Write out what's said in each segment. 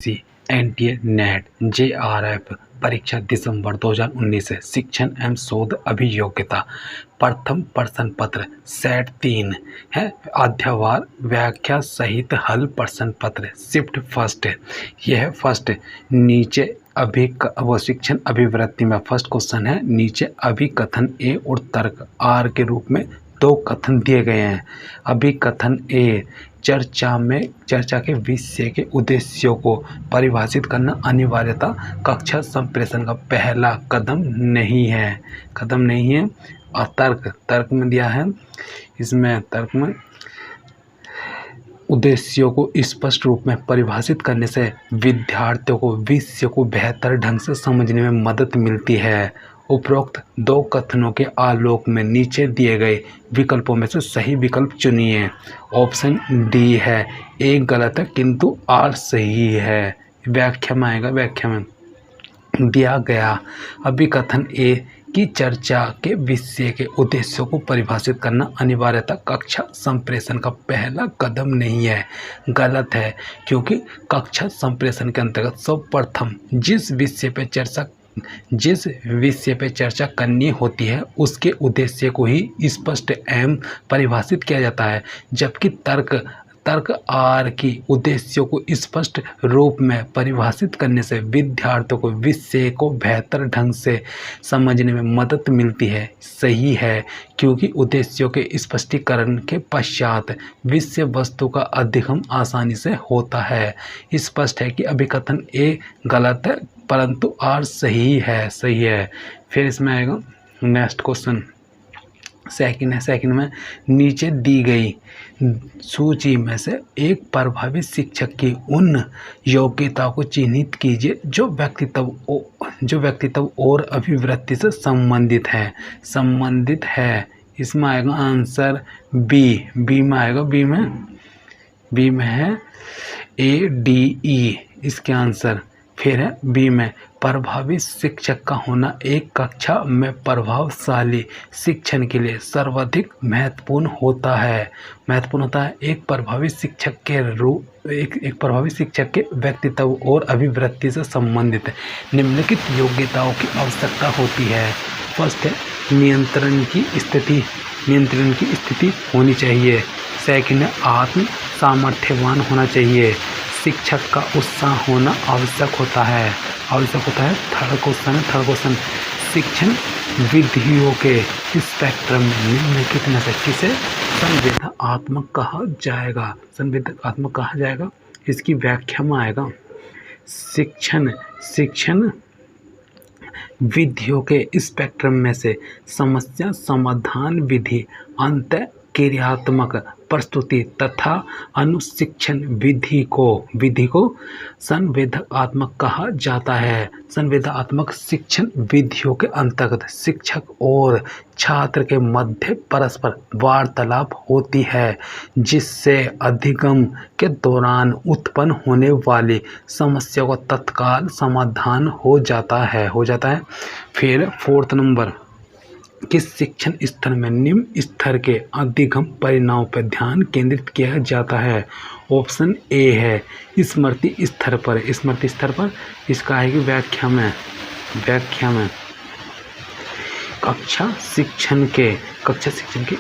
सी NTA net JRF परीक्षा दिसंबर 2019 से शिक्षण एवं शोध अभियोग्यता प्रथम प्रश्न पत्र सेट 3 है। अध्यावार व्याख्या सहित हल प्रश्न पत्र शिफ्ट फर्स्ट है। यह फर्स्ट नीचे वो शिक्षण अभिवृत्ति में फर्स्ट क्वेश्चन है। नीचे अभिकथन ए और तर्क आर के रूप में दो कथन दिए गए हैं। अभिकथन ए चर्चा के विषय के उद्देश्यों को परिभाषित करना अनिवार्यता कक्षा संप्रेषण का पहला कदम नहीं है। और तर्क में दिया है, इसमें तर्क में उद्देश्यों को स्पष्ट रूप में परिभाषित करने से विद्यार्थियों को विषय को बेहतर ढंग से समझने में मदद मिलती है। उपरोक्त दो कथनों के आलोक में नीचे दिए गए विकल्पों में से सही विकल्प चुनिए। ऑप्शन डी है ए गलत है किंतु आर सही है। व्याख्या में आएगा। व्याख्या में दिया गया अभिकथन ए की चर्चा के विषय के उद्देश्यों को परिभाषित करना अनिवार्यता कक्षा संप्रेषण का पहला कदम नहीं है। गलत है, क्योंकि कक्षा संप्रेषण के अंतर्गत सर्वप्रथम जिस विषय पे चर्चा करनी होती है उसके उद्देश्य को ही स्पष्ट एवं परिभाषित किया जाता है, जबकि तर्क आर की उद्देश्यों को स्पष्ट रूप में परिभाषित करने से विद्यार्थियों को विषय को बेहतर ढंग से समझने में मदद मिलती है। सही है, क्योंकि उद्देश्यों के स्पष्टीकरण के पश्चात विषय वस्तु का अधिगम आसानी से होता है। स्पष्ट है कि अभिकथन ए गलत है परंतु आर सही है। फिर इसमें आएगा नेक्स्ट क्वेश्चन सेकंड में नीचे दी गई सूची में से एक प्रभावी शिक्षक की उन योग्यताओं को चिन्हित कीजिए जो व्यक्तित्व और अभिवृत्ति से संबंधित है। इसमें आएगा आंसर बी में आएगा। बी में है ADE इसके आंसर। फिर है बी में प्रभावी शिक्षक का होना एक कक्षा में प्रभावशाली शिक्षण के लिए सर्वाधिक महत्वपूर्ण होता है। एक प्रभावी शिक्षक के व्यक्तित्व और अभिवृत्ति से संबंधित निम्नलिखित योग्यताओं की आवश्यकता होती है। फर्स्ट है नियंत्रण की स्थिति होनी चाहिए। सेकंड है आत्म सामर्थ्यवान होना चाहिए। शिक्षक का उत्साह होना आवश्यक होता है। थर्ड क्वेश्चन शिक्षण विधियों के स्पेक्ट्रम में निम्नलिखित में से किसे संवेदनात्मक कहा जाएगा। इसकी व्याख्या में आएगा शिक्षण विधियों के स्पेक्ट्रम में से समस्या समाधान विधि अंत क्रियात्मक प्रस्तुति तथा अनुशिक्षण विधि को संवेदनात्मक कहा जाता है। संवेदनात्मक शिक्षण विधियों के अंतर्गत शिक्षक और छात्र के मध्य परस्पर वार्तालाप होती है, जिससे अधिगम के दौरान उत्पन्न होने वाली समस्या का तत्काल समाधान हो जाता है। फिर फोर्थ नंबर किस शिक्षण स्तर में निम्न स्तर के अधिगम परिणामों पर ध्यान केंद्रित किया जाता है। ऑप्शन ए है स्मृति स्तर पर। इसका है कि व्याख्या में कक्षा शिक्षण के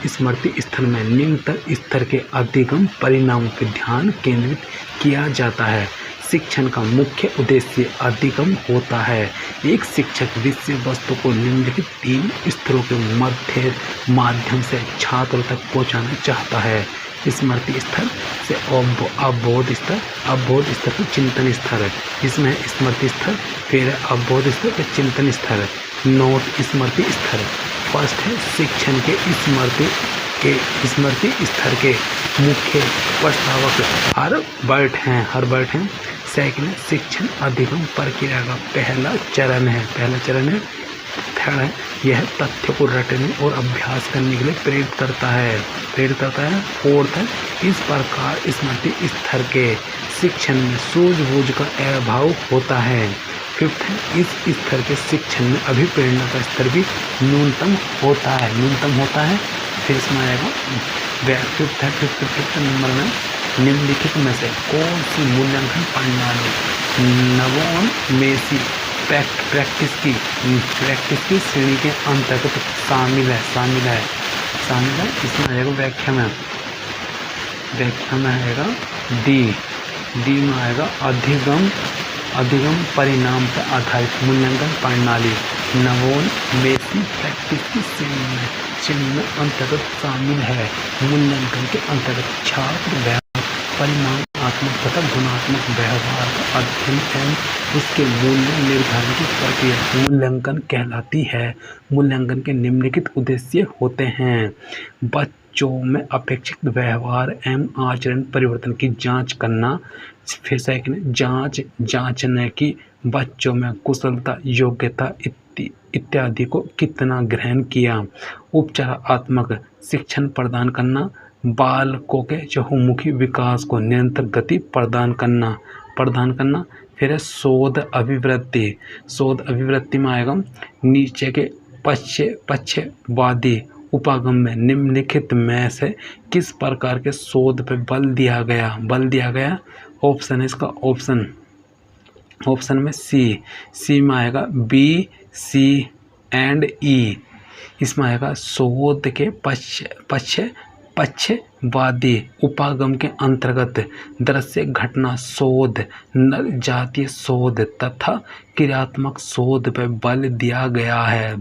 स्मृति स्तर में निम्नतर स्तर के अधिगम परिणामों पर ध्यान केंद्रित किया जाता है। शिक्षण का मुख्य उद्देश्य अधिगम होता है। एक शिक्षक विषय वस्तु को निम्नलिखित 3 स्तरों के माध्यम से छात्रों तक पहुंचाना चाहता है। स्मृति स्तर से अवबोध स्तर पर चिंतन स्तर। इसमें स्मृति स्तर, फिर अवबोध स्तर पर चिंतन स्तर, नोट स्मृति स्तर। फर्स्ट है शिक्षण के स्मृति स्तर के मुख्य प्रस्तावक हर्बर्ट हैं। सेकंड शिक्षण अधिगम प्रक्रिया का पहला चरण है। थर्ड है यह तथ्य को रटने और अभ्यास करने के लिए प्रेरित करता है। फोर्थ है इस प्रकार स्मृति स्तर के शिक्षण में सूझबूझ का अभाव होता है। फिफ्थ है इस स्तर के शिक्षण में अभिप्रेरणा का स्तर भी न्यूनतम होता है। फिर इसमें आएगा फिफ्थ नंबर में निम्नलिखित में से कौन सी मूल्यांकन प्रणाली नवोन्मेषी प्रैक्टिस की श्रेणी के अंतर्गत शामिल है। इसमें आएगा व्याख्या में आएगा डी में आएगा अधिगम परिणाम पर आधारित मूल्यांकन प्रणाली नवोन्मेषी प्रैक्टिस की श्रेणी में अंतर्गत शामिल है। मूल्यांकन के अंतर्गत छात्र परिणामात्मक तथा गुणात्मक व्यवहार का अध्ययन एवं उसके मूल्य निर्धारण की प्रक्रिया मूल्यांकन कहलाती है। मूल्यांकन के निम्नलिखित उद्देश्य होते हैं: बच्चों में अपेक्षित व्यवहार एवं आचरण परिवर्तन की जांच करना। फिर सेकंड, जांचने की बच्चों में कुशलता, योग्यता इत्यादि को कितना ग्रहण किया। उपचारात्मक शिक्षण प्रदान करना। बालकों के चहुमुखी विकास को निरंतर गति प्रदान करना। फिर है शोध अभिवृत्ति में आएगा नीचे के पक्षवादी उपागम में निम्नलिखित में से किस प्रकार के शोध पर बल दिया गया। ऑप्शन है इसका ऑप्शन में सी में आएगा बी, सी एंड ई। इसमें आएगा शोध के पक्षवादी उपागम के अंतर्गत दृश्य घटना शोध, नर जातीय शोध तथा क्रियात्मक शोध पर बल दिया गया है।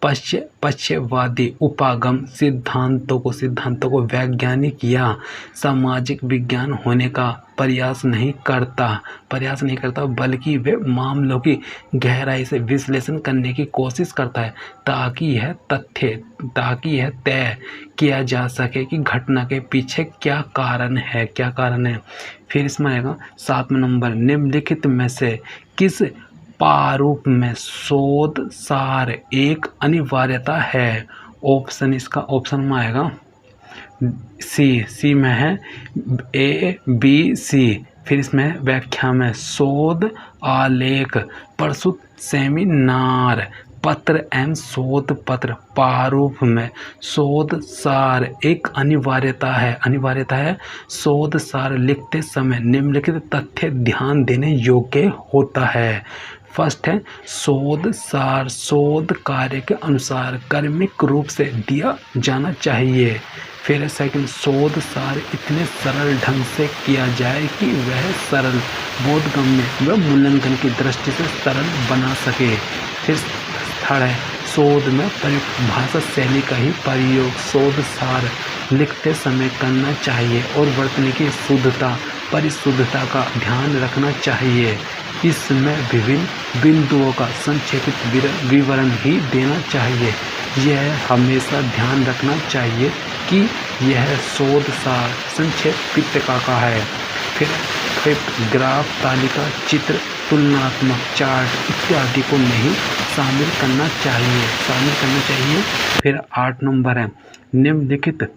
पक्षवादी उपागम सिद्धांतों को वैज्ञानिक या सामाजिक विज्ञान होने का प्रयास नहीं करता बल्कि वे मामलों की गहराई से विश्लेषण करने की कोशिश करता है ताकि यह तय किया जा सके कि घटना के पीछे क्या कारण है। फिर इसमें आएगा 7 नंबर, निम्नलिखित में से किस प्रारूप में शोध सार एक अनिवार्यता है। इसका ऑप्शन में आएगा सी में है ए, बी, सी। फिर इसमें व्याख्या में शोध आलेख, प्रस्तुत सेमिनार पत्र एवं शोध पत्र प्रारूप में शोध सार एक अनिवार्यता है। शोध सार लिखते समय निम्नलिखित तथ्य ध्यान देने योग्य होता है। फर्स्ट है शोध सार शोध कार्य के अनुसार क्रमिक रूप से दिया जाना चाहिए। फिर सेकंड, शोध सार इतने सरल ढंग से किया जाए कि वह सरल बोधगम्य व मूल्यांकन की दृष्टि से सरल बना सके। फिर थर्ड है शोध में प्रयुक्त भाषा शैली का ही प्रयोग शोध सार लिखते समय करना चाहिए और वर्तनी की शुद्धता परिशुद्धता का ध्यान रखना चाहिए। इसमें विभिन्न बिंदुओं का संक्षेपित विवरण ही देना चाहिए। यह हमेशा ध्यान रखना चाहिए कि यह शोध सार संक्षेपित का है। फिर ग्राफ, तालिका, चित्र, तुलनात्मक चार्ट इत्यादि को नहीं शामिल करना चाहिए। फिर 8 नंबर है निम्नलिखित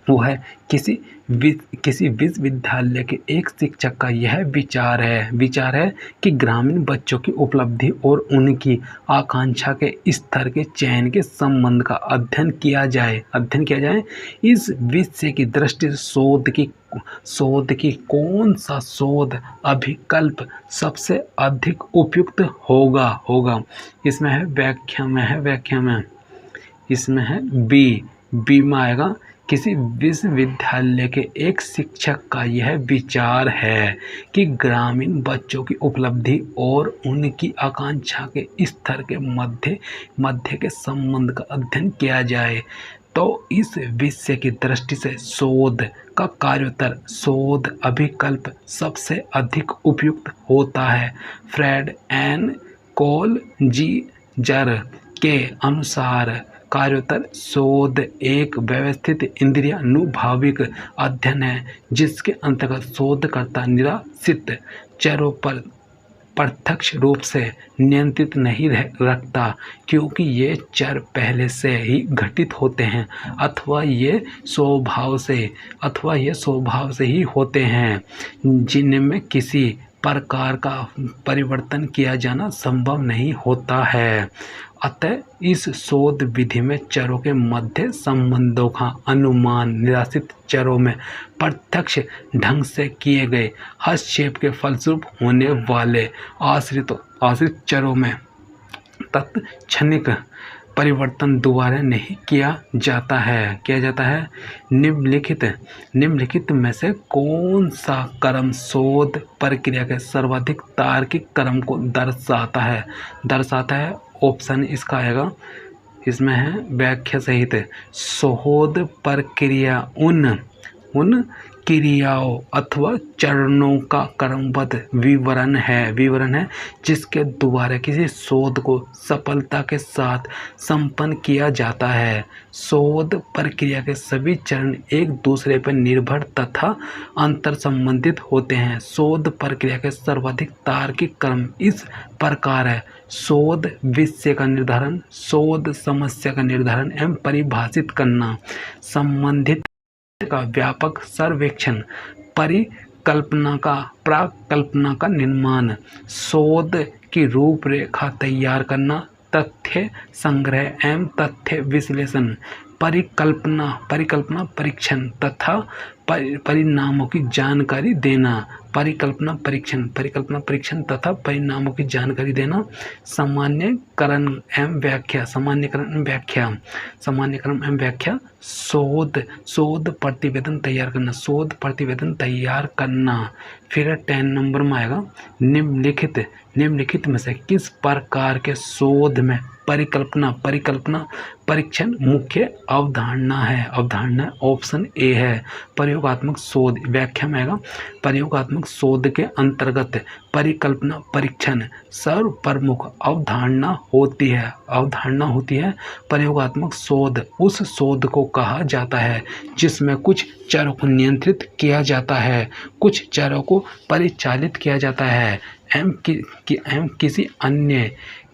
वो है किसी विश्वविद्यालय के एक शिक्षक का यह विचार है कि ग्रामीण बच्चों की उपलब्धि और उनकी आकांक्षा के स्तर के चयन के संबंध का अध्ययन किया जाए। इस विषय की दृष्टि से शोध की कौन सा शोध अभिकल्प सबसे अधिक उपयुक्त होगा। इसमें है व्याख्या में इसमें है बी में आएगा किसी विश्वविद्यालय के एक शिक्षक का यह विचार है कि ग्रामीण बच्चों की उपलब्धि और उनकी आकांक्षा के स्तर के मध्य के संबंध का अध्ययन किया जाए। तो इस विषय की दृष्टि से शोध का कार्योत्तर शोध अभिकल्प सबसे अधिक उपयुक्त होता है। फ्रेड एन कोलजीजर के अनुसार कार्योत्तर शोध एक व्यवस्थित इंद्रियानुभाविक अध्ययन है जिसके अंतर्गत शोधकर्ता निराश्रित चरों पर प्रत्यक्ष रूप से नियंत्रित नहीं रखता क्योंकि ये चर पहले से ही घटित होते हैं अथवा ये स्वभाव से ही होते हैं जिनमें किसी प्रकार का परिवर्तन किया जाना संभव नहीं होता है। अतः इस शोध विधि में चरों के मध्य संबंधों का अनुमान निराश्रित चरों में प्रत्यक्ष ढंग से किए गए हस्तक्षेप के फलस्वरूप होने वाले आश्रित चरों में तत्क्षणिक परिवर्तन दोबारा नहीं किया जाता है। निम्नलिखित में से कौन सा क्रम शोध प्रक्रिया के सर्वाधिक तार्किक क्रम को दर्शाता है? ऑप्शन इसका आएगा, इसमें है व्याख्या सहित शोध प्रक्रिया उन क्रियाओं अथवा चरणों का क्रमबद्ध विवरण है जिसके द्वारा किसी शोध को सफलता के साथ संपन्न किया जाता है। शोध प्रक्रिया के सभी चरण एक दूसरे पर निर्भर तथा अंतर संबंधित होते हैं। शोध प्रक्रिया के सर्वाधिक तार्किक क्रम इस प्रकार है: शोध विषय का निर्धारण, शोध समस्या का निर्धारण एवं परिभाषित करना, संबंधित का व्यापक सर्वेक्षण, प्राकल्पना का निर्माण, शोध की रूपरेखा तैयार करना, तथ्य संग्रह एवं तथ्य विश्लेषण, परिकल्पना परीक्षण तथा परिणामों की जानकारी देना, परिकल्पना परीक्षण तथा परिणामों की जानकारी देना, सामान्यकरण एवं व्याख्या, शोध प्रतिवेदन तैयार करना। फिर 10 नंबर में आएगा, निम्नलिखित में से किस प्रकार के शोध में परिकल्पना परीक्षण मुख्य अवधारणा है? ऑप्शन ए है प्रयोगात्मक शोध। व्याख्या में आएगा, प्रयोगात्मक शोध के अंतर्गत परिकल्पना परीक्षण सर्व प्रमुख अवधारणा होती है। प्रयोगात्मक शोध उस शोध को कहा जाता है जिसमें कुछ चरों को नियंत्रित किया जाता है, कुछ चरों को परिचालित किया जाता है एवं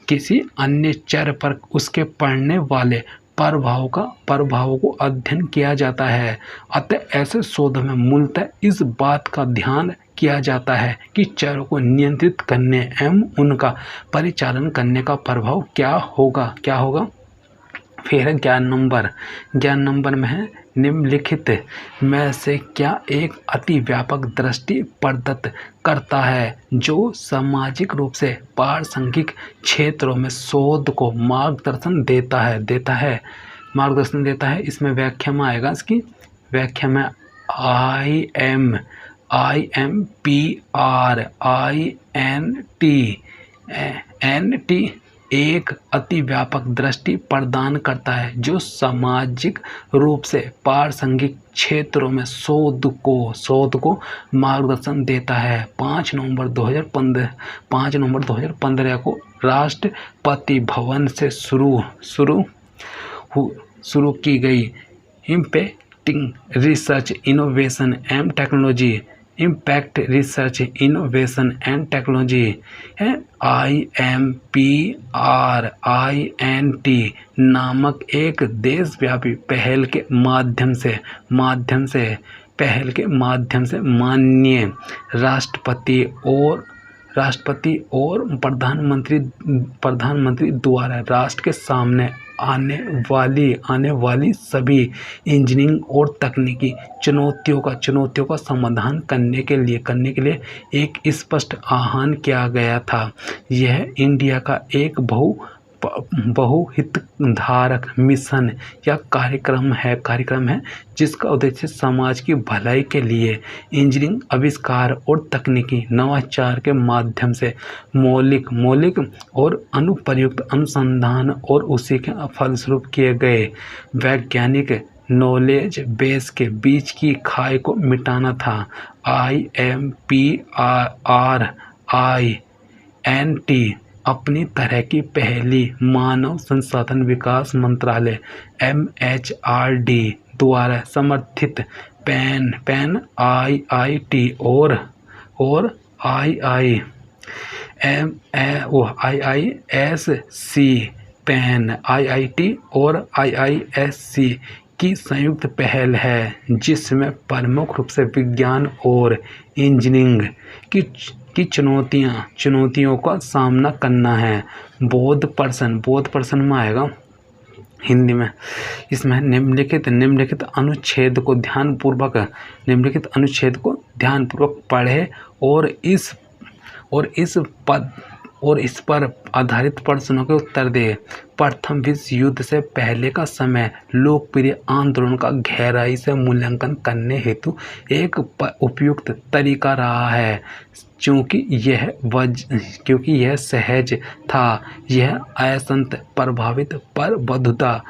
किसी अन्य चर पर उसके पड़ने वाले प्रभावों को अध्ययन किया जाता है। अतः ऐसे शोध में मूलतः इस बात का ध्यान किया जाता है कि चरों को नियंत्रित करने एवं उनका परिचालन करने का प्रभाव क्या होगा। फिर 11 नंबर में है, निम्नलिखित में से क्या एक अति व्यापक दृष्टि प्रदत्त करता है जो सामाजिक रूप से प्रासंगिक क्षेत्रों में शोध को मार्गदर्शन देता है। इसमें व्याख्या में आएगा, इसकी व्याख्या में IMPRINT एक अति व्यापक दृष्टि प्रदान करता है जो सामाजिक रूप से प्रासंगिक क्षेत्रों में शोध को मार्गदर्शन देता है। 5 नवंबर 2015 को राष्ट्रपति भवन से शुरू की गई impact research innovation and technology IMPRINT नामक एक देशव्यापी पहल के माध्यम से माननीय राष्ट्रपति और प्रधानमंत्री द्वारा राष्ट्र के सामने आने वाली सभी इंजीनियरिंग और तकनीकी चुनौतियों का समाधान करने के लिए एक स्पष्ट आह्वान किया गया था। यह इंडिया का एक बहुहितधारक मिशन या कार्यक्रम है जिसका उद्देश्य समाज की भलाई के लिए इंजीनियरिंग आविष्कार और तकनीकी नवाचार के माध्यम से मौलिक और अनुप्रयुक्त अनुसंधान और उसी के फलस्वरूप किए गए वैज्ञानिक नॉलेज बेस के बीच की खाई को मिटाना था। IMPRINT अपनी तरह की पहली मानव संसाधन विकास मंत्रालय MHRD द्वारा समर्थित पैन IIT और IISC पैन IIT और IISC की संयुक्त पहल है जिसमें प्रमुख रूप से विज्ञान और इंजीनियरिंग की की चुनौतियों का सामना करना है। बोध पर्सन में आएगा हिंदी में। इसमें निम्नलिखित अनुच्छेद को ध्यानपूर्वक पढ़े और इस पर आधारित प्रश्नों के उत्तर दे। प्रथम विश्व युद्ध से पहले का समय लोकप्रिय आंदोलन का गहराई से मूल्यांकन करने हेतु एक उपयुक्त तरीका रहा है, क्योंकि यह सहज था। यह असंत प्रभावित पर बद्धता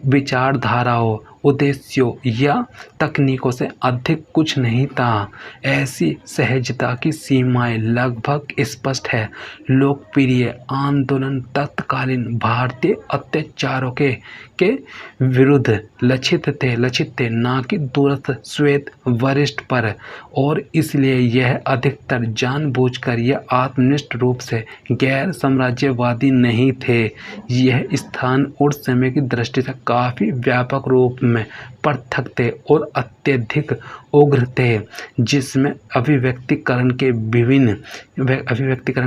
विचारधाराओं, उद्देश्यों या तकनीकों से अधिक कुछ नहीं था। ऐसी सहजता की सीमाएं लगभग स्पष्ट है। लोकप्रिय आंदोलन तत्कालीन भारतीय अत्याचारों के विरुद्ध लक्षित थे, ना कि दूरस्थ श्वेत वरिष्ठ पर, और इसलिए यह अधिकतर जानबूझकर या आत्मनिष्ठ रूप से गैर साम्राज्यवादी नहीं थे। यह स्थान और समय की दृष्टि से काफ़ी व्यापक रूप में पृथक थे और अत्यधिक उग्र थे, जिसमें अभिव्यक्तिकरण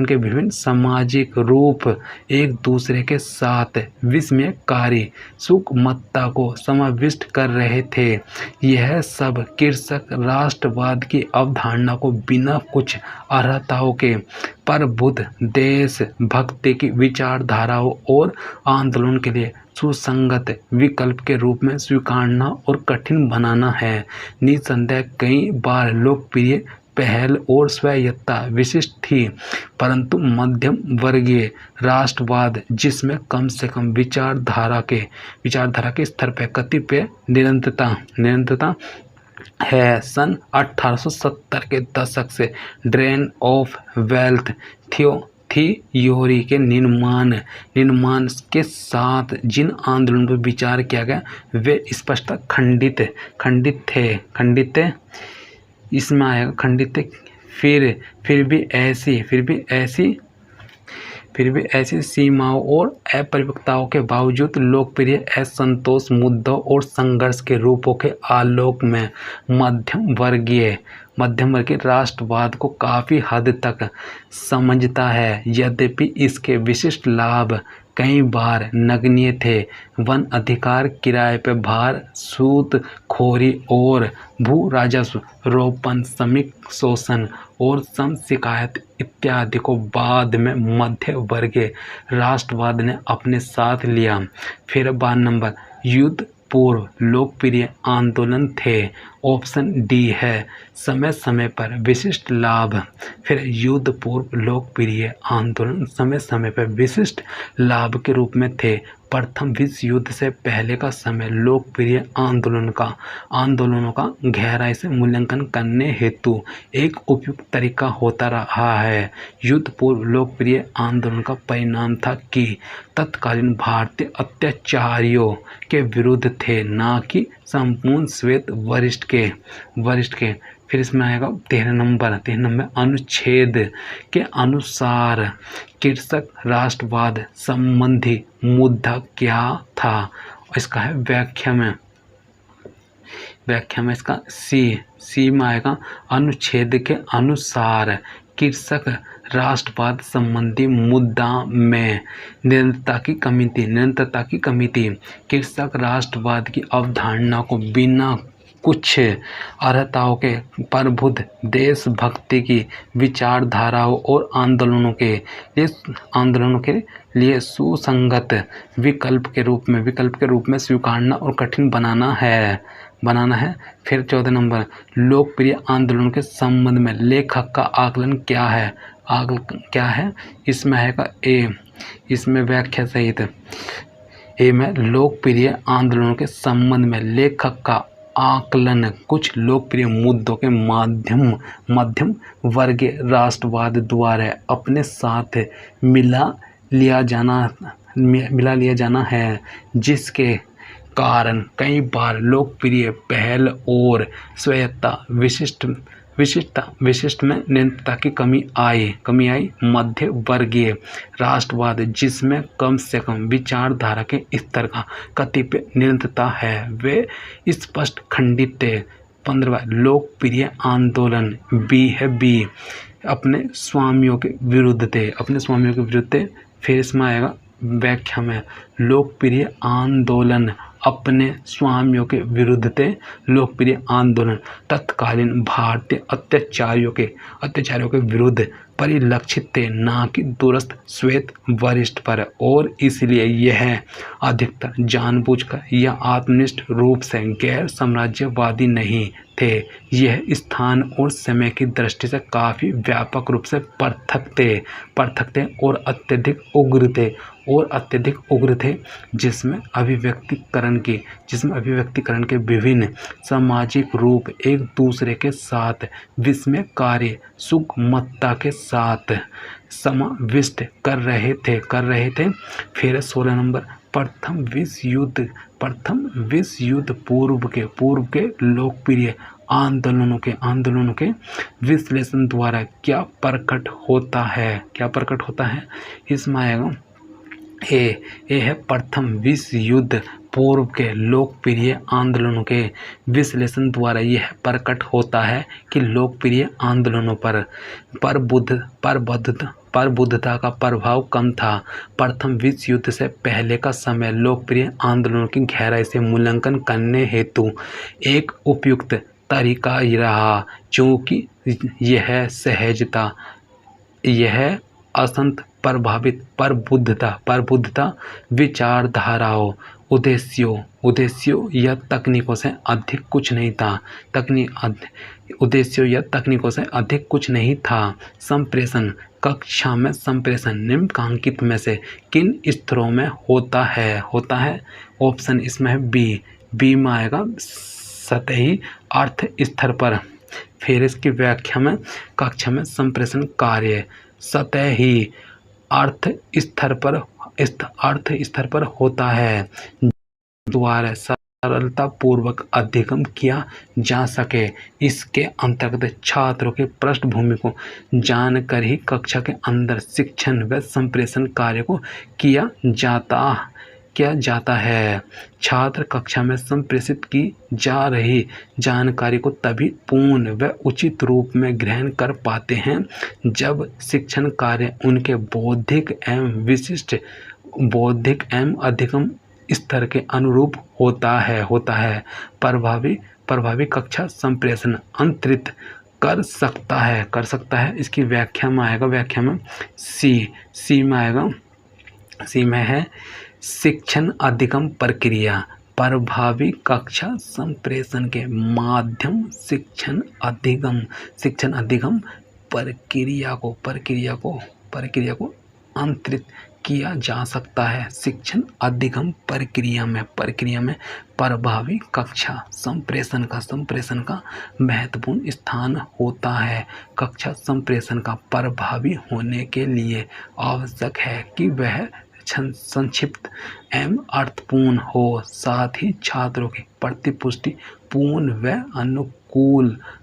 के विभिन्न सामाजिक रूप एक दूसरे के साथ विस्मयकारी सुगमता को समाविष्ट कर रहे थे। यह सब कृषक राष्ट्रवाद की अवधारणा को बिना कुछ अर्हताओं के प्रबुद्ध देशभक्ति की विचारधाराओं और आंदोलन के लिए सुसंगत विकल्प के रूप में स्वीकारना और कठिन बनाना है। निसंदेह कई बार लोकप्रिय पहल और स्वायत्तता विशिष्ट थी, परंतु मध्यम वर्गीय राष्ट्रवाद, जिसमें कम से कम विचारधारा के स्तर पर कतिपय निरंतरता है, सन 1870 के दशक से ड्रेन ऑफ वेल्थ थियोरी के निर्माण के साथ जिन आंदोलनों पर विचार किया गया वे स्पष्ट खंडित थे। इसमें आएगा खंडित। फिर भी ऐसी सीमाओं और अपरिपक्वताओं के बावजूद लोकप्रिय असंतोष मुद्दों और संघर्ष के रूपों के आलोक में मध्यम वर्गीय राष्ट्रवाद को काफ़ी हद तक समझता है। यद्यपि इसके विशिष्ट लाभ कई बार नगण्य थे। वन अधिकार, किराए पर भार, सूदखोरी और भू राजस्व रोपण, श्रमिक शोषण और श्रम शिकायत इत्यादि को बाद में मध्य वर्गीय राष्ट्रवाद ने अपने साथ लिया। फिर 12 नंबर युद्ध पूर्व लोकप्रिय आंदोलन थे। ऑप्शन डी है समय समय पर विशिष्ट लाभ। फिर युद्ध पूर्व लोकप्रिय आंदोलन समय समय पर विशिष्ट लाभ के रूप में थे। प्रथम विश्व युद्ध से पहले का समय लोकप्रिय आंदोलनों का गहराई से मूल्यांकन करने हेतु एक उपयुक्त तरीका होता रहा है। युद्ध पूर्व लोकप्रिय आंदोलन का परिणाम था कि तत्कालीन भारतीय अत्याचारियों के विरुद्ध थे, ना कि संपूर्ण श्वेत वरिष्ठ के। फिर इसमें आएगा 13 नंबर अनुच्छेद के अनुसार कृषक राष्ट्रवाद संबंधी मुद्दा क्या था। इसका है व्याख्या में इसका सी में आएगा अनुच्छेद के अनुसार कृषक राष्ट्रवाद संबंधी मुद्दा में निरंतरता की कमी थी। कृषक राष्ट्रवाद की अवधारणा को बिना कुछ अर्हताओं के प्रबुद्ध देशभक्ति की विचारधाराओं और आंदोलनों के लिए सुसंगत विकल्प के रूप में स्वीकारना और कठिन बनाना है। फिर 14 नंबर लोकप्रिय आंदोलन के संबंध में लेखक का आकलन क्या है। इसमें है ए, इसमें व्याख्या सहित ए में लोकप्रिय आंदोलनों के संबंध में लेखक का आकलन कुछ लोकप्रिय मुद्दों के मध्यम वर्गीय राष्ट्रवाद द्वारा अपने साथ मिला लिया जाना है, जिसके कारण कई बार लोकप्रिय पहल और स्वायत्तता विशिष्ट में निरंतरता की कमी आई। मध्य वर्गीय राष्ट्रवाद, जिसमें कम से कम विचारधारा के स्तर का कतिपय निरंतरता है, वे स्पष्ट खंडित थे। 15वां लोकप्रिय आंदोलन बी है। अपने स्वामियों के विरुद्ध थे, अपने स्वामियों के विरुद्ध थे। फिर इसमें आएगा व्याख्या में, लोकप्रिय आंदोलन अपने स्वामियों के विरुद्ध थे। लोकप्रिय आंदोलन तत्कालीन भारतीय अत्याचारियों के विरुद्ध परिलक्षित थे, ना कि दूरस्थ श्वेत वरिष्ठ पर, और इसलिए यह अधिकतर जानबूझकर या आत्मनिष्ठ रूप से गैर साम्राज्यवादी नहीं थे। यह स्थान और समय की दृष्टि से काफ़ी व्यापक रूप से पृथक थे और अत्यधिक उग्र थे, जिसमें अभिव्यक्तिकरण के विभिन्न सामाजिक रूप एक दूसरे के साथ विस्मयकारी सुगमता के साथ समाविष्ट कर रहे थे। फिर 16 नंबर, प्रथम विश्व युद्ध पूर्व के लोकप्रिय आंदोलनों के विश्लेषण द्वारा क्या प्रकट होता है। इसमें आएगा ए है प्रथम विश्व युद्ध पूर्व के लोकप्रिय आंदोलनों के विश्लेषण द्वारा यह प्रकट होता है कि लोकप्रिय आंदोलनों पर बुद्धता का प्रभाव कम था। प्रथम विश्व युद्ध से पहले का समय लोकप्रिय आंदोलनों की गहराई से मूल्यांकन करने हेतु एक उपयुक्त तरीका रहा, क्योंकि यह असंत प्रभावित प्रबुद्धता विचारधाराओं, उद्देश्यों या तकनीकों से अधिक कुछ नहीं था। संप्रेषण कक्षा में संप्रेषण निम्नलिखित में से किन स्तरों में होता है। ऑप्शन इसमें है बी में आएगा सतही अर्थ स्तर पर। फिर इसकी व्याख्या में, कक्षा में संप्रेषण कार्य सतही अर्थ स्तर पर होता है, द्वारा सरलतापूर्वक अधिगम किया जा सके। इसके अंतर्गत छात्रों के पृष्ठभूमि को जानकर ही कक्षा के अंदर शिक्षण व संप्रेषण कार्य को किया जाता है। छात्र कक्षा में संप्रेषित की जा रही जानकारी को तभी पूर्ण व उचित रूप में ग्रहण कर पाते हैं जब शिक्षण कार्य उनके बौद्धिक एवं अधिगम स्तर के अनुरूप होता है। प्रभावी कक्षा संप्रेषण अंतरित कर सकता है। इसकी व्याख्या में आएगा, व्याख्या में सी में है शिक्षण अधिगम प्रक्रिया। प्रभावी कक्षा संप्रेषण के माध्यम शिक्षण अधिगम प्रक्रिया को अंतरित किया जा सकता है। शिक्षण अधिगम प्रक्रिया में प्रभावी कक्षा संप्रेषण का महत्वपूर्ण स्थान होता है। कक्षा संप्रेषण का प्रभावी होने के लिए आवश्यक है कि वह संक्षिप्त एवं अर्थपूर्ण हो, साथ ही छात्रों की प्रतिपुष्टि पूर्ण व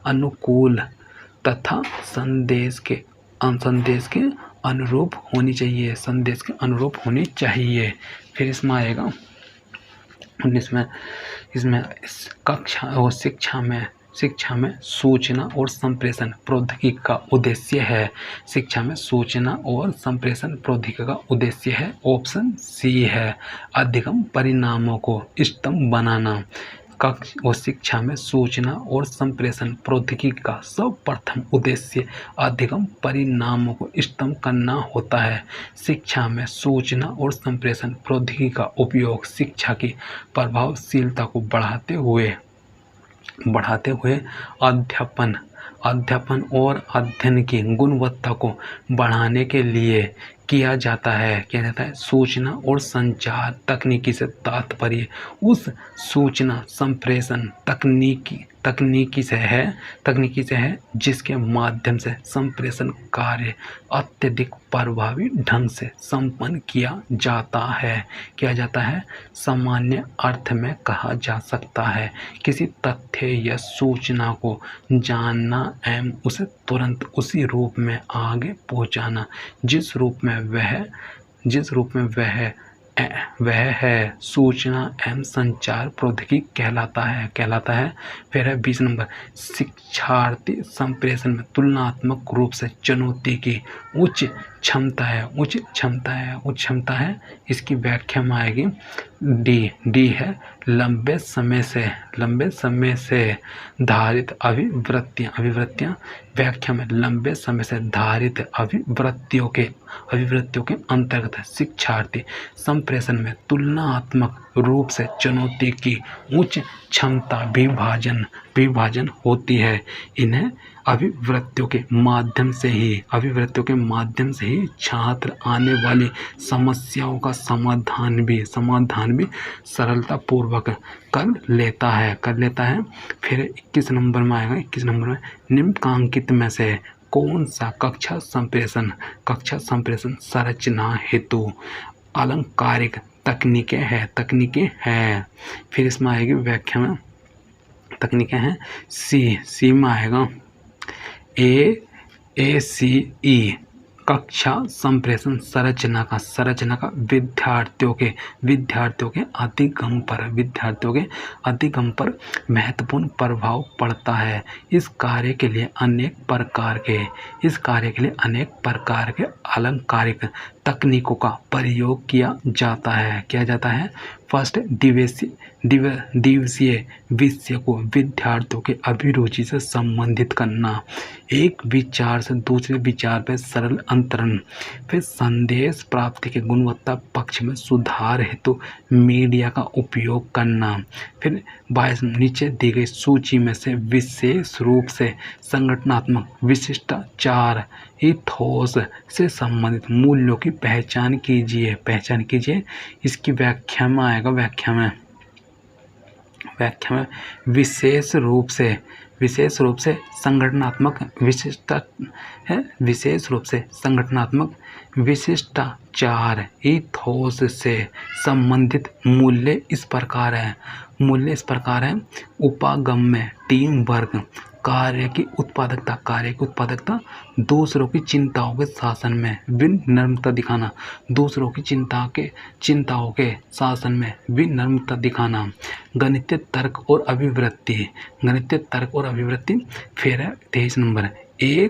अनुकूल तथा संदेश के अनुरूप होनी चाहिए। फिर इसमें आएगा 19 में, इसमें कक्षा और शिक्षा में सूचना और संप्रेषण प्रौद्योगिकी का उद्देश्य है। शिक्षा में सूचना और संप्रेषण प्रौद्योगिकी का उद्देश्य है। ऑप्शन सी है अधिगम परिणामों को इष्टतम बनाना। कक्षा और शिक्षा में सूचना और संप्रेषण प्रौद्योगिकी का सर्वप्रथम उद्देश्य अधिगम परिणामों को इष्टतम करना होता है। शिक्षा में सूचना और संप्रेषण प्रौद्योगिकी का उपयोग शिक्षा की प्रभावशीलता को बढ़ाते हुए अध्यापन और अध्ययन की गुणवत्ता को बढ़ाने के लिए किया जाता है। सूचना और संचार तकनीकी से तात्पर्य उस सूचना संप्रेषण तकनीकी से है जिसके माध्यम से संप्रेषण कार्य अत्यधिक प्रभावी ढंग से संपन्न किया जाता है। सामान्य अर्थ में कहा जा सकता है किसी तथ्य या सूचना को जानना एवं उसे तुरंत उसी रूप में आगे पहुंचाना जिस रूप में वह वह है सूचना एवं संचार प्रौद्योगिकी कहलाता है। फिर है 20 नंबर, शिक्षार्थी संप्रेषण में तुलनात्मक रूप से चुनौती की उच्च क्षमता है। इसकी व्याख्या में आएगी डी है लंबे समय से धारित अभिवृत्तियां। व्याख्या में लंबे समय से धारित अभिवृत्तियों के अंतर्गत शिक्षार्थी संप्रेषण में तुलनात्मक रूप से चुनौती की उच्च क्षमता विभाजन होती है। इन्हें अभिवृत्तियों के माध्यम से ही छात्र आने वाली समस्याओं का समाधान भी सरलता पूर्वक कर लेता है। फिर 21 नंबर में आएगा। 21 नंबर में निम्नलिखित में से कौन सा कक्षा संप्रेषण संरचना हेतु अलंकारिक तकनीकें हैं। फिर इसमें आएगी व्याख्या में तकनीकें हैं। सी में आएगा ACE कक्षा संप्रेषण संरचना का विद्यार्थियों के अधिगम पर महत्वपूर्ण प्रभाव पड़ता है। इस कार्य के लिए अनेक प्रकार के अलंकारिक तकनीकों का प्रयोग किया जाता है। फर्स्ट, दिवसीय विषय को विद्यार्थियों के अभिरुचि से संबंधित करना, एक विचार से दूसरे विचार पर सरल अंतरण। फिर संदेश प्राप्ति के गुणवत्ता पक्ष में सुधार हेतु मीडिया का उपयोग करना। फिर 22 नीचे दी गई सूची में से विशेष रूप से संगठनात्मक विशिष्टाचार इथोस से संबंधित मूल्यों की पहचान कीजिए। इसकी व्याख्या में आएगा। व्याख्या में विशेष रूप से संगठनात्मक विशिष्टाचार इथोस से संबंधित मूल्य इस प्रकार है। उपागम्य टीम वर्क, कार्य की उत्पादकता, दूसरों की चिंताओं के शासन में विनम्रता दिखाना, चिंताओं के शासन में विनम्रता दिखाना, गणितीय तर्क और अभिवृत्ति। फिर 23 नंबर, A,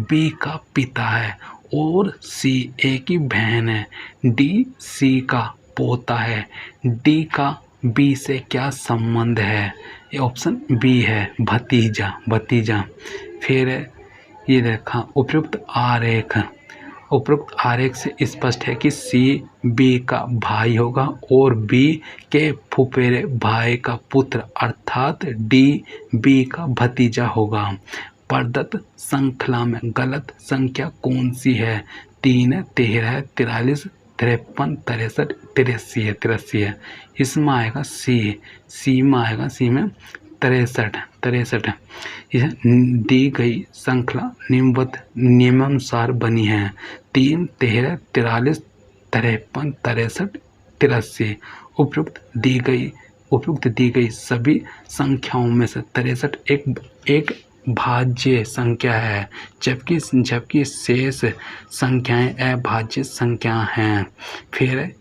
B का पिता है और C A की बहन है, D C का पोता है, D का B से क्या संबंध है? ये ऑप्शन बी है, भतीजा। फिर ये देखा उपयुक्त आरेख से स्पष्ट है कि C B का भाई होगा और B के फुफेरे भाई का पुत्र अर्थात D B का भतीजा होगा। प्रदत्त श्रृंखला में गलत संख्या कौन सी है? 3, 13, 43, 53, 63, 83 है। इसमें आएगा सी में 63। यह दी गई श्रृंखला निम्नानुसार बनी है। 3, 13, 43, 53, 63, 83। उपयुक्त दी गई सभी संख्याओं में से 63 एक भाज्य संख्या है, जबकि शेष संख्याएं अभाज्य संख्या हैं। फिर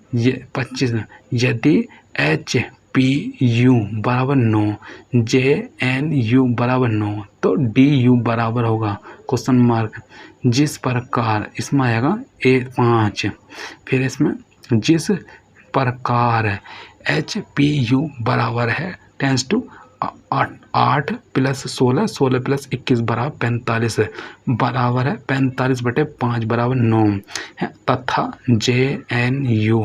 25 यदि HPU बराबर 9, JNU बराबर 9 तो DU बराबर होगा क्वेश्चन मार्क। जिस प्रकार इसमें आएगा 5। फिर इसमें जिस प्रकार HPU बराबर है 8 + 16, 16 + 21 बराबर 45 बराबर है 45/5 बराबर 9 है, तथा JNU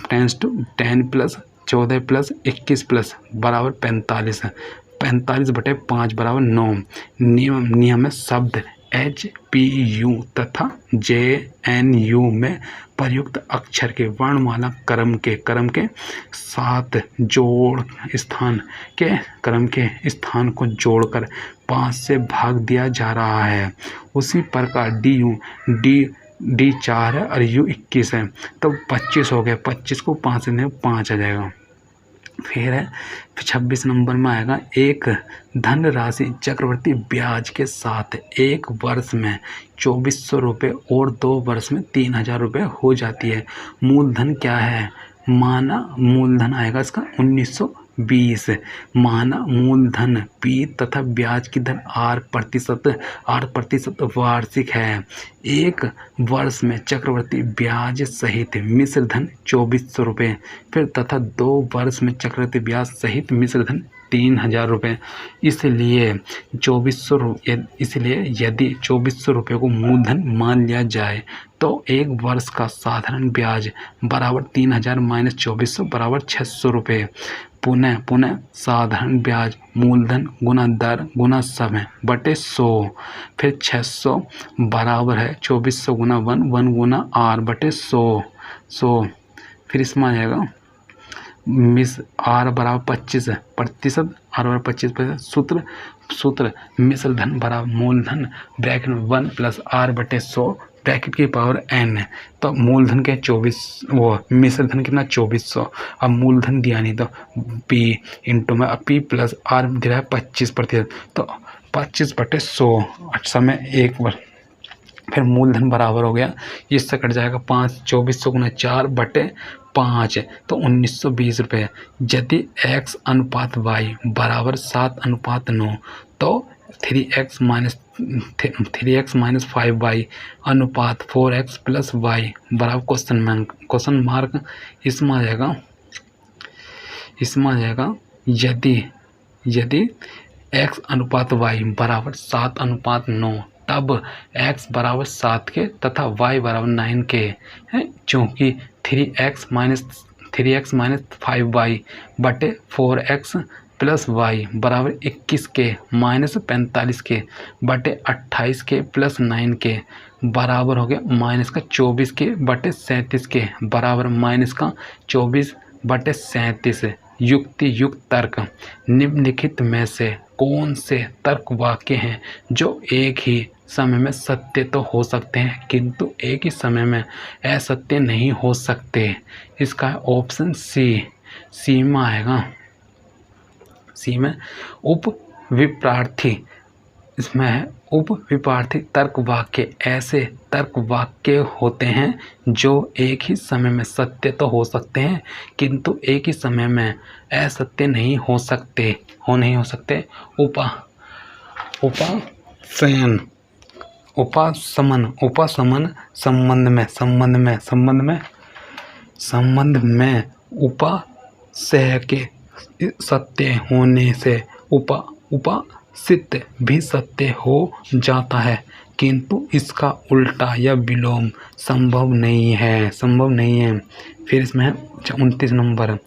10 + 14 + 21 बराबर 45 45/5 बराबर 9। नियम में शब्द HPU तथा JNU में प्रयुक्त अक्षर के वर्णमाला क्रम के साथ क्रम के स्थान को जोड़कर 5 से भाग दिया जा रहा है। उसी प्रकार D 4 है और U 21 है, तो 25 हो गया। 25 को 5 से 5 आ जाएगा। फिर है 26 नंबर में आएगा, एक धनराशि चक्रवृद्धि ब्याज के साथ एक वर्ष में 2400 रुपये और 2 वर्ष में 3000 रुपये हो जाती है। मूलधन क्या है? माना मूलधन आएगा इसका 1920। माना मूलधन P तथा ब्याज की दर R प्रतिशत वार्षिक है। एक वर्ष में चक्रवृद्धि ब्याज सहित मिश्र धन 2400 रुपये, फिर तथा 2 वर्ष में चक्रवृद्धि ब्याज सहित मिश्र धन 3000 रुपये। इसलिए 2400 इसलिए यदि 2400 रुपये को मूलधन मान लिया जाए तो एक वर्ष का साधारण ब्याज बराबर 3000 माइनस 2400 बराबर 600 रुपये। पुनः साधारण ब्याज मूलधन गुना दर गुना समय बटे 100, फिर 600 बराबर है 2400 गुना 1 गुना R बटे 100। फिर इसमें आ जाएगा R बराबर 25 प्रतिशत, R बराबर 25%। सूत्र मिश्र धन बराबर मूलधन ब्रैकेट में 1 प्लस R बटे 100 ब्रैकेट की पावर n। तो मूलधन के 24, वो मिश्र धन कितना 2400। अब मूलधन दिया नहीं तो P इंटू में P प्लस R दिया है 25%, तो 25 बटे 100 समय 1 वर्ष। फिर मूलधन बराबर हो गया, इससे कट जाएगा 5, 2400 गुना 4 बटे 5 तो 1920 रुपये। यदि x अनुपात y बराबर 7:9 तो 3x माइनस 5y अनुपात 4x प्लस y बराबर क्वेश्चन मार्क। इसमें आ जाएगा यदि x अनुपात y बराबर 7:9 तब x बराबर 7 के तथा y बराबर 9 के है, चूँकि 3x माइनस 5y बटे 4x प्लस y बराबर 21 के माइनस 45 के बटे 28 के प्लस 9 के बराबर हो गया माइनस का 24 के बटे 37 के बराबर माइनस का 24 बटे 37। युक्ति युक्त तर्क, निम्नलिखित में से कौन से तर्क वाक्य हैं जो एक ही समय में सत्य तो हो सकते हैं किंतु एक ही समय में असत्य नहीं हो सकते? इसका ऑप्शन सी में आएगा। सी में उपविप्रार्थी, इसमें है उपविप्रार्थी तर्क वाक्य ऐसे तर्क वाक्य होते हैं जो एक ही समय में सत्य तो हो सकते हैं किंतु एक ही समय में असत्य नहीं हो सकते। उपसमन संबंध में उपसय के सत्य होने से उपसित भी सत्य हो जाता है किंतु इसका उल्टा या विलोम संभव नहीं है। फिर इसमें है 29 नंबर,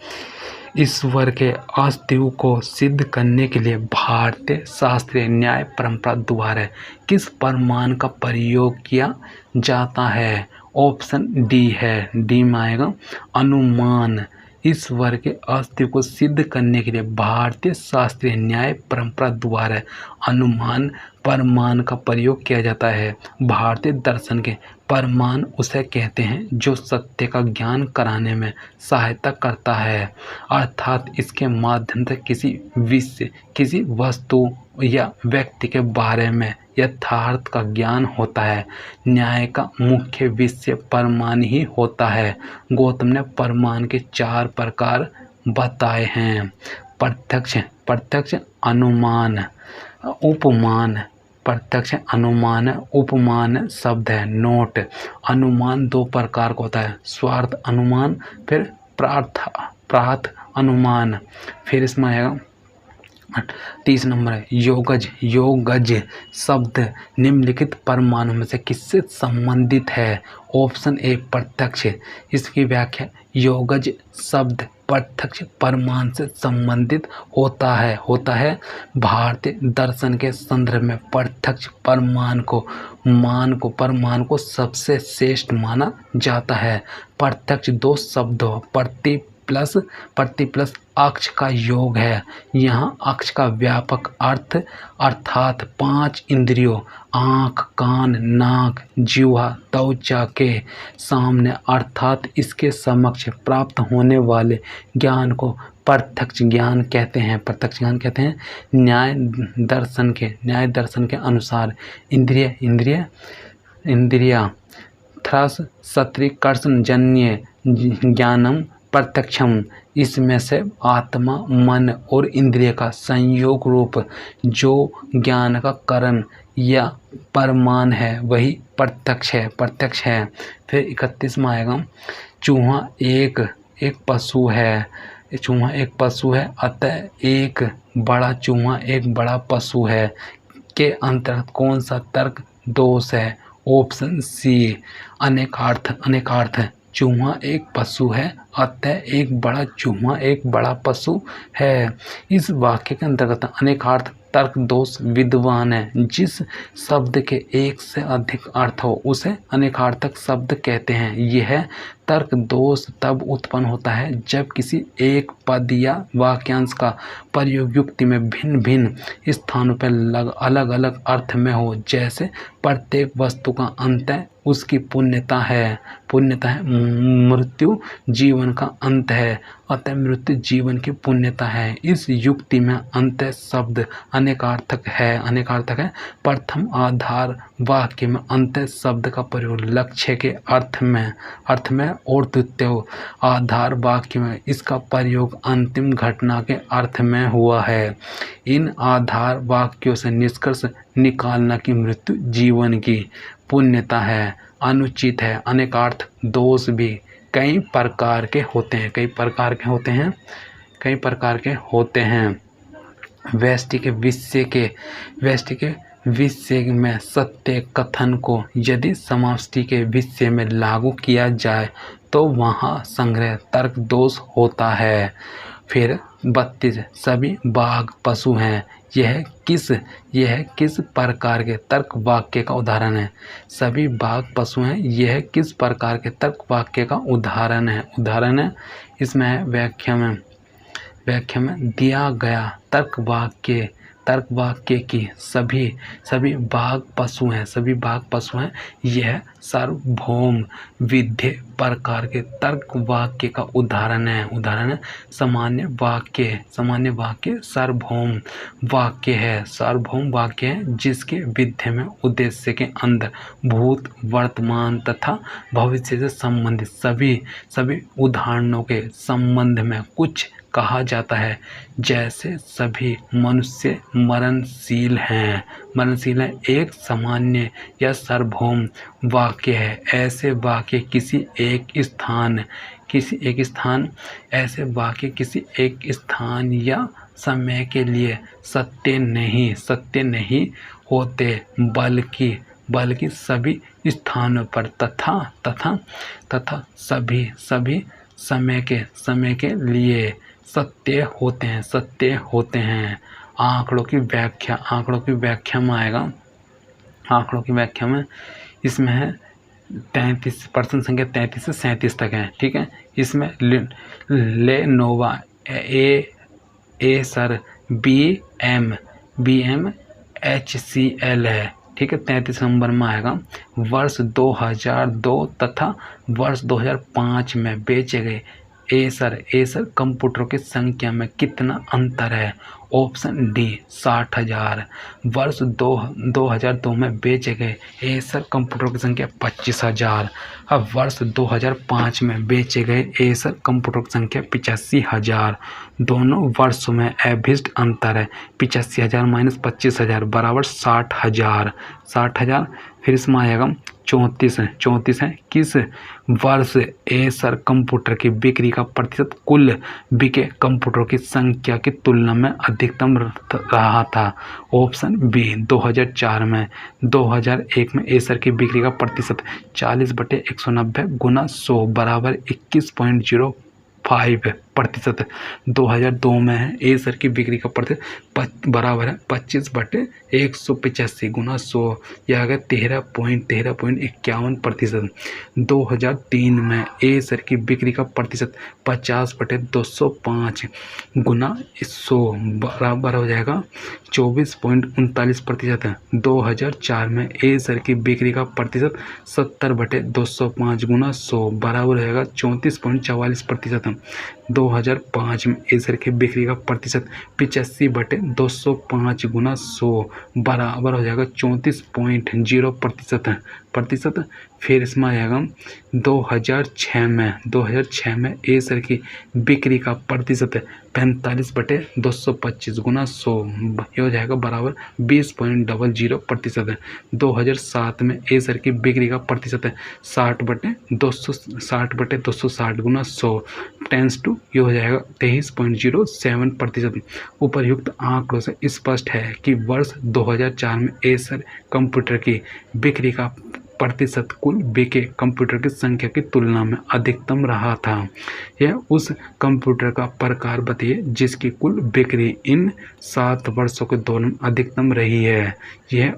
ईश्वर के अस्तित्व को सिद्ध करने के लिए भारतीय शास्त्रीय न्याय परंपरा द्वारा किस प्रमाण का प्रयोग किया जाता है? ऑप्शन डी है। डी में आएगा अनुमान। ईश्वर के अस्तित्व को सिद्ध करने के लिए भारतीय शास्त्रीय न्याय परंपरा द्वारा अनुमान प्रमाण का प्रयोग किया जाता है। भारतीय दर्शन के प्रमाण उसे कहते हैं जो सत्य का ज्ञान कराने में सहायता करता है, अर्थात इसके माध्यम से किसी विषय, किसी वस्तु या व्यक्ति के बारे में यथार्थ का ज्ञान होता है। न्याय का मुख्य विषय प्रमाण ही होता है। गौतम ने प्रमाण के 4 प्रकार बताए हैं: प्रत्यक्ष अनुमान, उपमान। प्रत्यक्ष अनुमान उपमान शब्द है नोट। अनुमान 2 प्रकार का होता है, स्वार्थ अनुमान फिर प्रार्थ अनुमान। फिर इसमें आएगा 30 नंबर है योगज शब्द निम्नलिखित प्रमाणों में से किससे संबंधित है? ऑप्शन ए प्रत्यक्ष। इसकी व्याख्या योगज शब्द प्रत्यक्ष प्रमाण से संबंधित होता है। भारतीय दर्शन के संदर्भ में प्रत्यक्ष प्रमाण को सबसे श्रेष्ठ माना जाता है। प्रत्यक्ष 2 शब्दों प्लस अक्ष का योग है। यहाँ अक्ष का व्यापक अर्थ अर्थात 5 इंद्रियों आँख, कान, नाक, जिह्वा, त्वचा के सामने अर्थात इसके समक्ष प्राप्त होने वाले ज्ञान को प्रत्यक्ष ज्ञान कहते हैं। प्रत्यक्ष ज्ञान कहते हैं। न्याय दर्शन के अनुसार इंद्रिया थ्रस सत्रिकर्षण जन्य ज्ञानम प्रत्यक्षम, इसमें से आत्मा, मन और इंद्रिय का संयोग रूप जो ज्ञान का कारण या प्रमाण है वही प्रत्यक्ष है। फिर 31वां आएगा, चूहा एक पशु है अतः एक बड़ा चूहा एक बड़ा पशु है के अंतर्गत कौन सा तर्क दोष है? ऑप्शन सी अनेकार्थ। चूहा एक पशु है अतः एक बड़ा चूहा एक बड़ा पशु है। इस वाक्य के अंतर्गत अनेकार्थ तर्क दोष विद्वान है। जिस शब्द के एक से अधिक अर्थ हो उसे अनेकार्थक शब्द कहते हैं। यह तर्क दोष तब उत्पन्न होता है जब किसी एक पद या वाक्यांश का प्रयोग युक्ति में भिन्न भिन्न स्थानों पर अलग अलग अर्थ में हो। जैसे प्रत्येक वस्तु का अंत उसकी पुण्यता है, मृत्यु जीवन का अंत है अतः मृत्यु जीवन की पुण्यता है। इस युक्ति में अंत शब्द अनेकार्थक है। प्रथम आधार वाक्य में अंत शब्द का प्रयोग लक्ष्य के अर्थ में और द्वितीय आधार वाक्य में इसका प्रयोग अंतिम घटना के अर्थ में हुआ है। इन आधार वाक्यों से निष्कर्ष निकालना कि मृत्यु जीवन की पुण्यता है अनुचित है। अनेकार्थ दोष भी कई प्रकार के होते हैं। व्यष्टि के विषय में सत्य कथन को यदि समष्टि के विषय में लागू किया जाए तो वहाँ संग्रह तर्क दोष होता है। फिर 32 सभी बाघ पशु हैं। यह किस प्रकार के तर्क वाक्य का उदाहरण है? सभी बाघ पशु हैं। यह किस प्रकार के तर्क वाक्य का उदाहरण है? इसमें है व्याख्या में दिया गया तर्क वाक्य की सभी बाघ पशु हैं। यह सार्वभौम विधेय प्रकार के तर्क वाक्य का उदाहरण है। सामान्य वाक्य सार्वभौम वाक्य है जिसके विधेय में उद्देश्य के अंदर भूत, वर्तमान तथा भविष्य से संबंधित सभी उदाहरणों के संबंध में कुछ कहा जाता है। जैसे सभी मनुष्य मरणशील हैं एक सामान्य या सार्वभौम वाक्य है। ऐसे वाक्य किसी एक स्थान या समय के लिए सत्य नहीं होते बल्कि सभी स्थानों पर तथा सभी समय के लिए सत्य होते हैं। आंकड़ों की व्याख्या में आएगा। आंकड़ों की व्याख्या में इसमें है 33 पर्सन संख्या 33 से 37 तक है। ठीक है। इसमें लेनोवा एसर BM HCL है। ठीक है। 33 नंबर में आएगा। वर्ष 2002 तथा वर्ष 2005 में बेचे गए एसर कंप्यूटर की संख्या में कितना अंतर है? Option D 60,000। वर्ष 2002 में बेचे गए एसर कंप्यूटर की संख्या 25,000। अब वर्ष 2005 में बेचे गए एसर कंप्यूटर की संख्या 85,000। दोनों वर्षों में एवरेज अंतर है 85,000 माइनस 25,000 बराबर 60,000। फिर इसमें आएगा 34 है। किस वर्ष एसर कंप्यूटर की बिक्री का प्रतिशत कुल बिके कंप्यूटर की संख्या की तुलना में अधिकतम रहा था? ऑप्शन बी 2004 में। 2001 में एसर की बिक्री का प्रतिशत 40/190 गुना 100 बराबर 21.05 प्रतिशत 2002 में है। एसर की बिक्री का प्रतिशत बराबर है 25/185 गुना 100, यह आ गया 13.51%। 2003 में एसर की बिक्री का प्रतिशत 50/205 गुना 100 बराबर हो जाएगा 24.39%। 2004 में एसर की बिक्री का प्रतिशत 70/205 गुना 100 बराबर हो जाएगा 34.44%। 2005 में एसर की बिक्री का प्रतिशत 85/205 गुना 100 बराबर हो जाएगा 34.0%। फिर इसमें आ जाएगा 2006 में एसर की बिक्री का प्रतिशत 45/225 गुना 100 ये हो जाएगा बराबर 20.00%। 2007 में एसर की बिक्री का प्रतिशत है 60/260 गुना 100 10 ये हो जाएगा 23.07%। उपर्युक्त आंकड़ों से स्पष्ट है कि वर्ष 2004 में एसर कंप्यूटर की बिक्री का प्रतिशत कुल बिके कंप्यूटर की संख्या की तुलना में अधिकतम रहा था। यह उस कंप्यूटर का प्रकार बताइए जिसकी कुल बिक्री इन 7 वर्षों के दौरान अधिकतम रही है। यह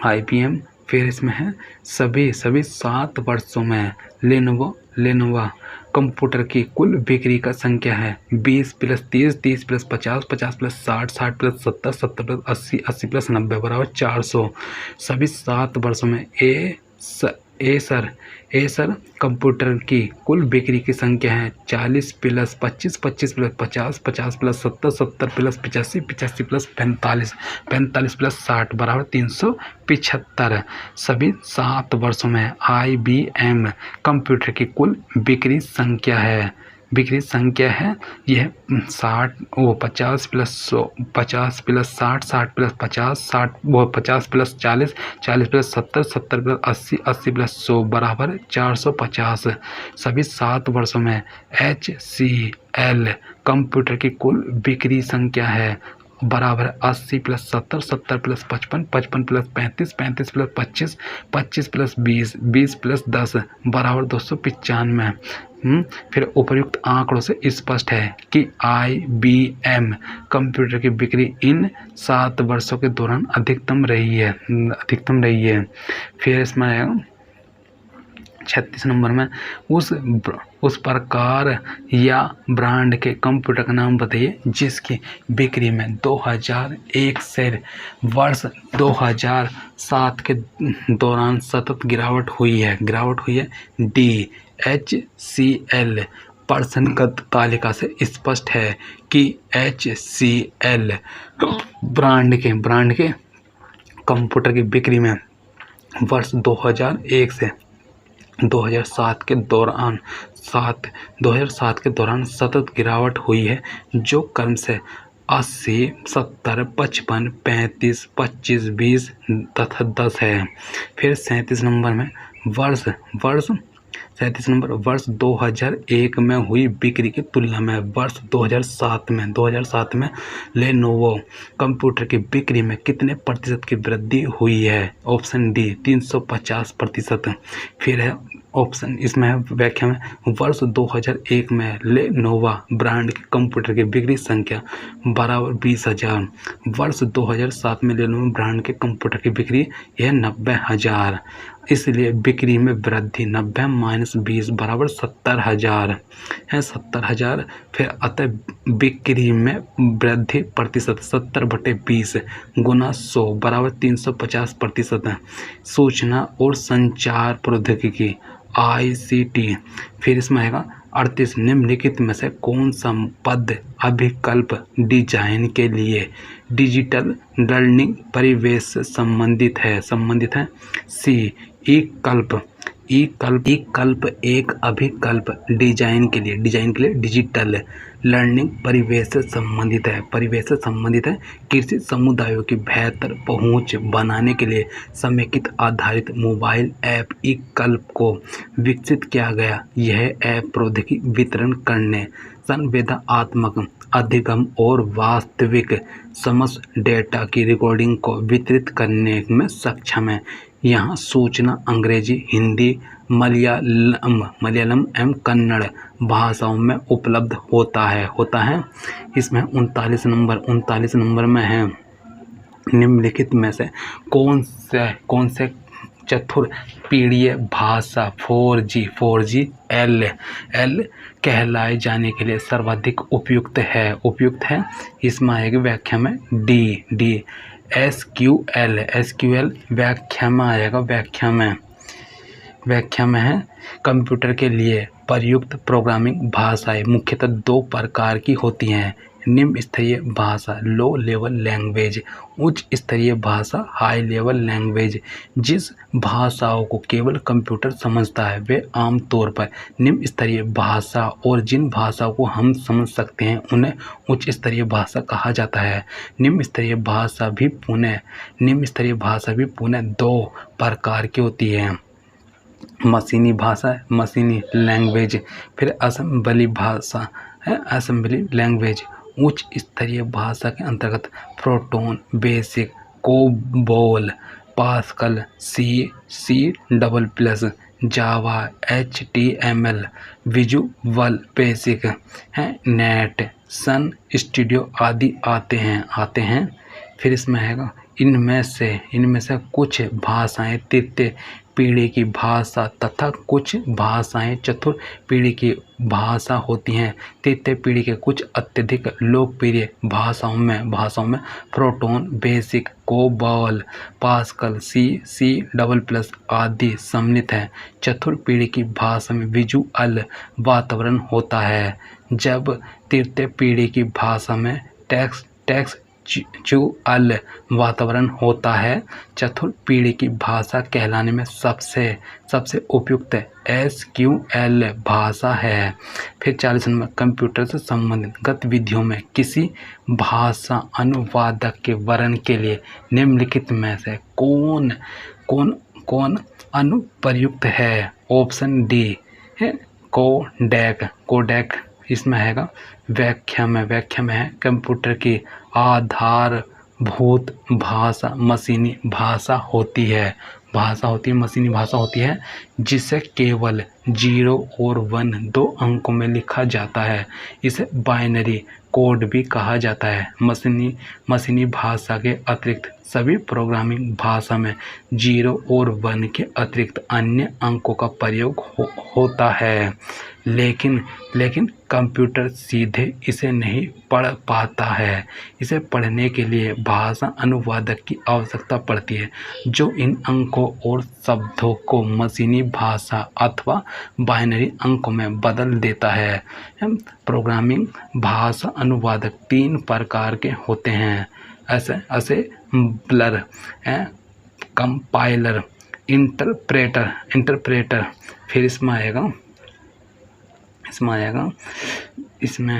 IBM। फिर इसमें है सभी 7 वर्षों में लेनोवो कंप्यूटर की कुल बिक्री का संख्या है 20 + 30, 30 + 50, 50 + 60, 60 + 70, 70 + 80, 80 + 90 बराबर 400। सभी 7 वर्षों में एसर कंप्यूटर की कुल बिक्री की संख्या है 40 + 25, 25 + 50, 50 + 70, 70 + 85, 85 + 45, 45 + 60 बराबर 375। सभी 7 वर्षों में IBM कंप्यूटर की कुल बिक्री संख्या है यह 50 + 60, 60 + 50, 50 + 40, 40 + 70, 70 + 80, 80 + 100 बराबर 450। सभी 7 वर्षों में HCL कंप्यूटर की कुल बिक्री संख्या है बराबर 80 + 70, 70 + 55, 55 + 35, 35 + 25, 25 + 20, 20 + 10 बराबर 295। फिर उपर्युक्त आंकड़ों से स्पष्ट है कि IBM कंप्यूटर की बिक्री इन 7 वर्षों के दौरान अधिकतम रही है। फिर इसमें आएगा 36 नंबर में उस प्रकार या ब्रांड के कंप्यूटर का नाम बताइए जिसकी बिक्री में 2001 से वर्ष 2007 के दौरान सतत गिरावट हुई है। DHCL प्रसन्नगत तालिका से स्पष्ट है कि HCL ब्रांड के कंप्यूटर की बिक्री में वर्ष 2001 से 2007 के दौरान सतत गिरावट हुई है जो क्रम से 80, 70, 55, 35, 25, 20 तथा 10 है। फिर 37 नंबर में वर्ष 2001 में हुई बिक्री की तुलना में वर्ष 2007 में लेनोवो कंप्यूटर की बिक्री में कितने प्रतिशत की वृद्धि हुई है? Option D 350%। फिर है ऑप्शन इसमें है व्याख्या में वर्ष 2001 में लेनोवा ब्रांड के कंप्यूटर की बिक्री संख्या बराबर 20,000। वर्ष 2007 में लेनोवा ब्रांड के कंप्यूटर की बिक्री यह 90,000। इसलिए बिक्री में वृद्धि 90 - 20 बराबर 70,000 है 70,000। फिर अतः बिक्री में वृद्धि प्रतिशत 70/20 गुना 100 बराबर 350% है। सूचना और संचार प्रौद्योगिकी ICT। फिर इसमें आएगा 38 निम्नलिखित में से कौन सा पद अभिकल्प डिजाइन के लिए डिजिटल लर्निंग परिवेश से संबंधित है? सी कल्प एक अभिकल्प डिजाइन के लिए डिजिटल लर्निंग परिवेश से संबंधित है। कृषि समुदायों की बेहतर पहुंच बनाने के लिए समेकित आधारित मोबाइल ऐप ई कल्प को विकसित किया गया। यह ऐप प्रौद्योगिकी वितरण करने, संवेदनात्मक अधिगम और वास्तविक समझ डेटा की रिकॉर्डिंग को वितरित करने में सक्षम है। यहाँ सूचना अंग्रेजी, हिंदी, मलयालम एवं कन्नड़ भाषाओं में उपलब्ध होता है। इसमें 39 नंबर में है, निम्नलिखित में से कौन से चतुर्पीढ़ीय भाषा 4G एल कहलाए जाने के लिए सर्वाधिक उपयुक्त है। इसमें आएगी व्याख्या में डी SQL व्याख्या में आएगा। व्याख्या में है कंप्यूटर के लिए प्रयुक्त प्रोग्रामिंग भाषाएं मुख्यतः 2 प्रकार की होती हैं, निम्न स्तरीय भाषा लो लेवल लैंग्वेज, उच्च स्तरीय भाषा हाई लेवल लैंग्वेज। जिस भाषाओं को केवल कंप्यूटर समझता है वे आमतौर पर निम्न स्तरीय भाषा और जिन भाषाओं को हम समझ सकते हैं उन्हें उच्च स्तरीय भाषा कहा जाता है। निम्न स्तरीय भाषा भी पुनः 2 प्रकार की होती है, मशीनी भाषा मशीनी लैंग्वेज, फिर असेंबली भाषा है असेंबली लैंग्वेज। उच्च स्तरीय भाषा के अंतर्गत proton, basic, COBOL, pascal, C++, जावा, HTML, विजुअल बेसिक है, नेट, सन स्टूडियो आदि आते हैं। फिर इसमें है इनमें से कुछ भाषाएं तृतीय पीढ़ी की भाषा तथा कुछ भाषाएं चतुर्थ पीढ़ी की भाषा होती हैं। तृतीय पीढ़ी के कुछ अत्यधिक लोकप्रिय भाषाओं में proton, basic, COBOL, pascal, C++ आदि सम्मिलित हैं। चतुर्थ पीढ़ी की भाषा में विजुअल वातावरण होता है, जब तृतीय पीढ़ी की भाषा में टेक्सचुअल वातावरण होता है। चतुर्थ पीढ़ी की भाषा कहलाने में सबसे उपयुक्त SQL भाषा है। फिर 40 नंबर कंप्यूटर से संबंधित गतिविधियों में किसी भाषा अनुवादक के वर्णन के लिए निम्नलिखित में से कौन अनुप्रयुक्त है? ऑप्शन डी है कोडेक। इसमें है व्याख्या में है कंप्यूटर की आधारभूत भाषा मशीनी भाषा होती है, मशीनी भाषा होती है जिसे केवल 0 और 1 2 अंकों में लिखा जाता है। इसे बाइनरी कोड भी कहा जाता है। मशीनी भाषा के अतिरिक्त सभी प्रोग्रामिंग भाषा में 0 और 1 के अतिरिक्त अन्य अंकों का प्रयोग होता है, लेकिन कंप्यूटर सीधे इसे नहीं पढ़ पाता है। इसे पढ़ने के लिए भाषा अनुवादक की आवश्यकता पड़ती है, जो इन अंकों और शब्दों को मशीनी भाषा अथवा बाइनरी अंकों में बदल देता है। प्रोग्रामिंग भाषा अनुवादक 3 प्रकार के होते हैं, असेंबलर, कंपाइलर, इंटरप्रेटर। फिर इसमें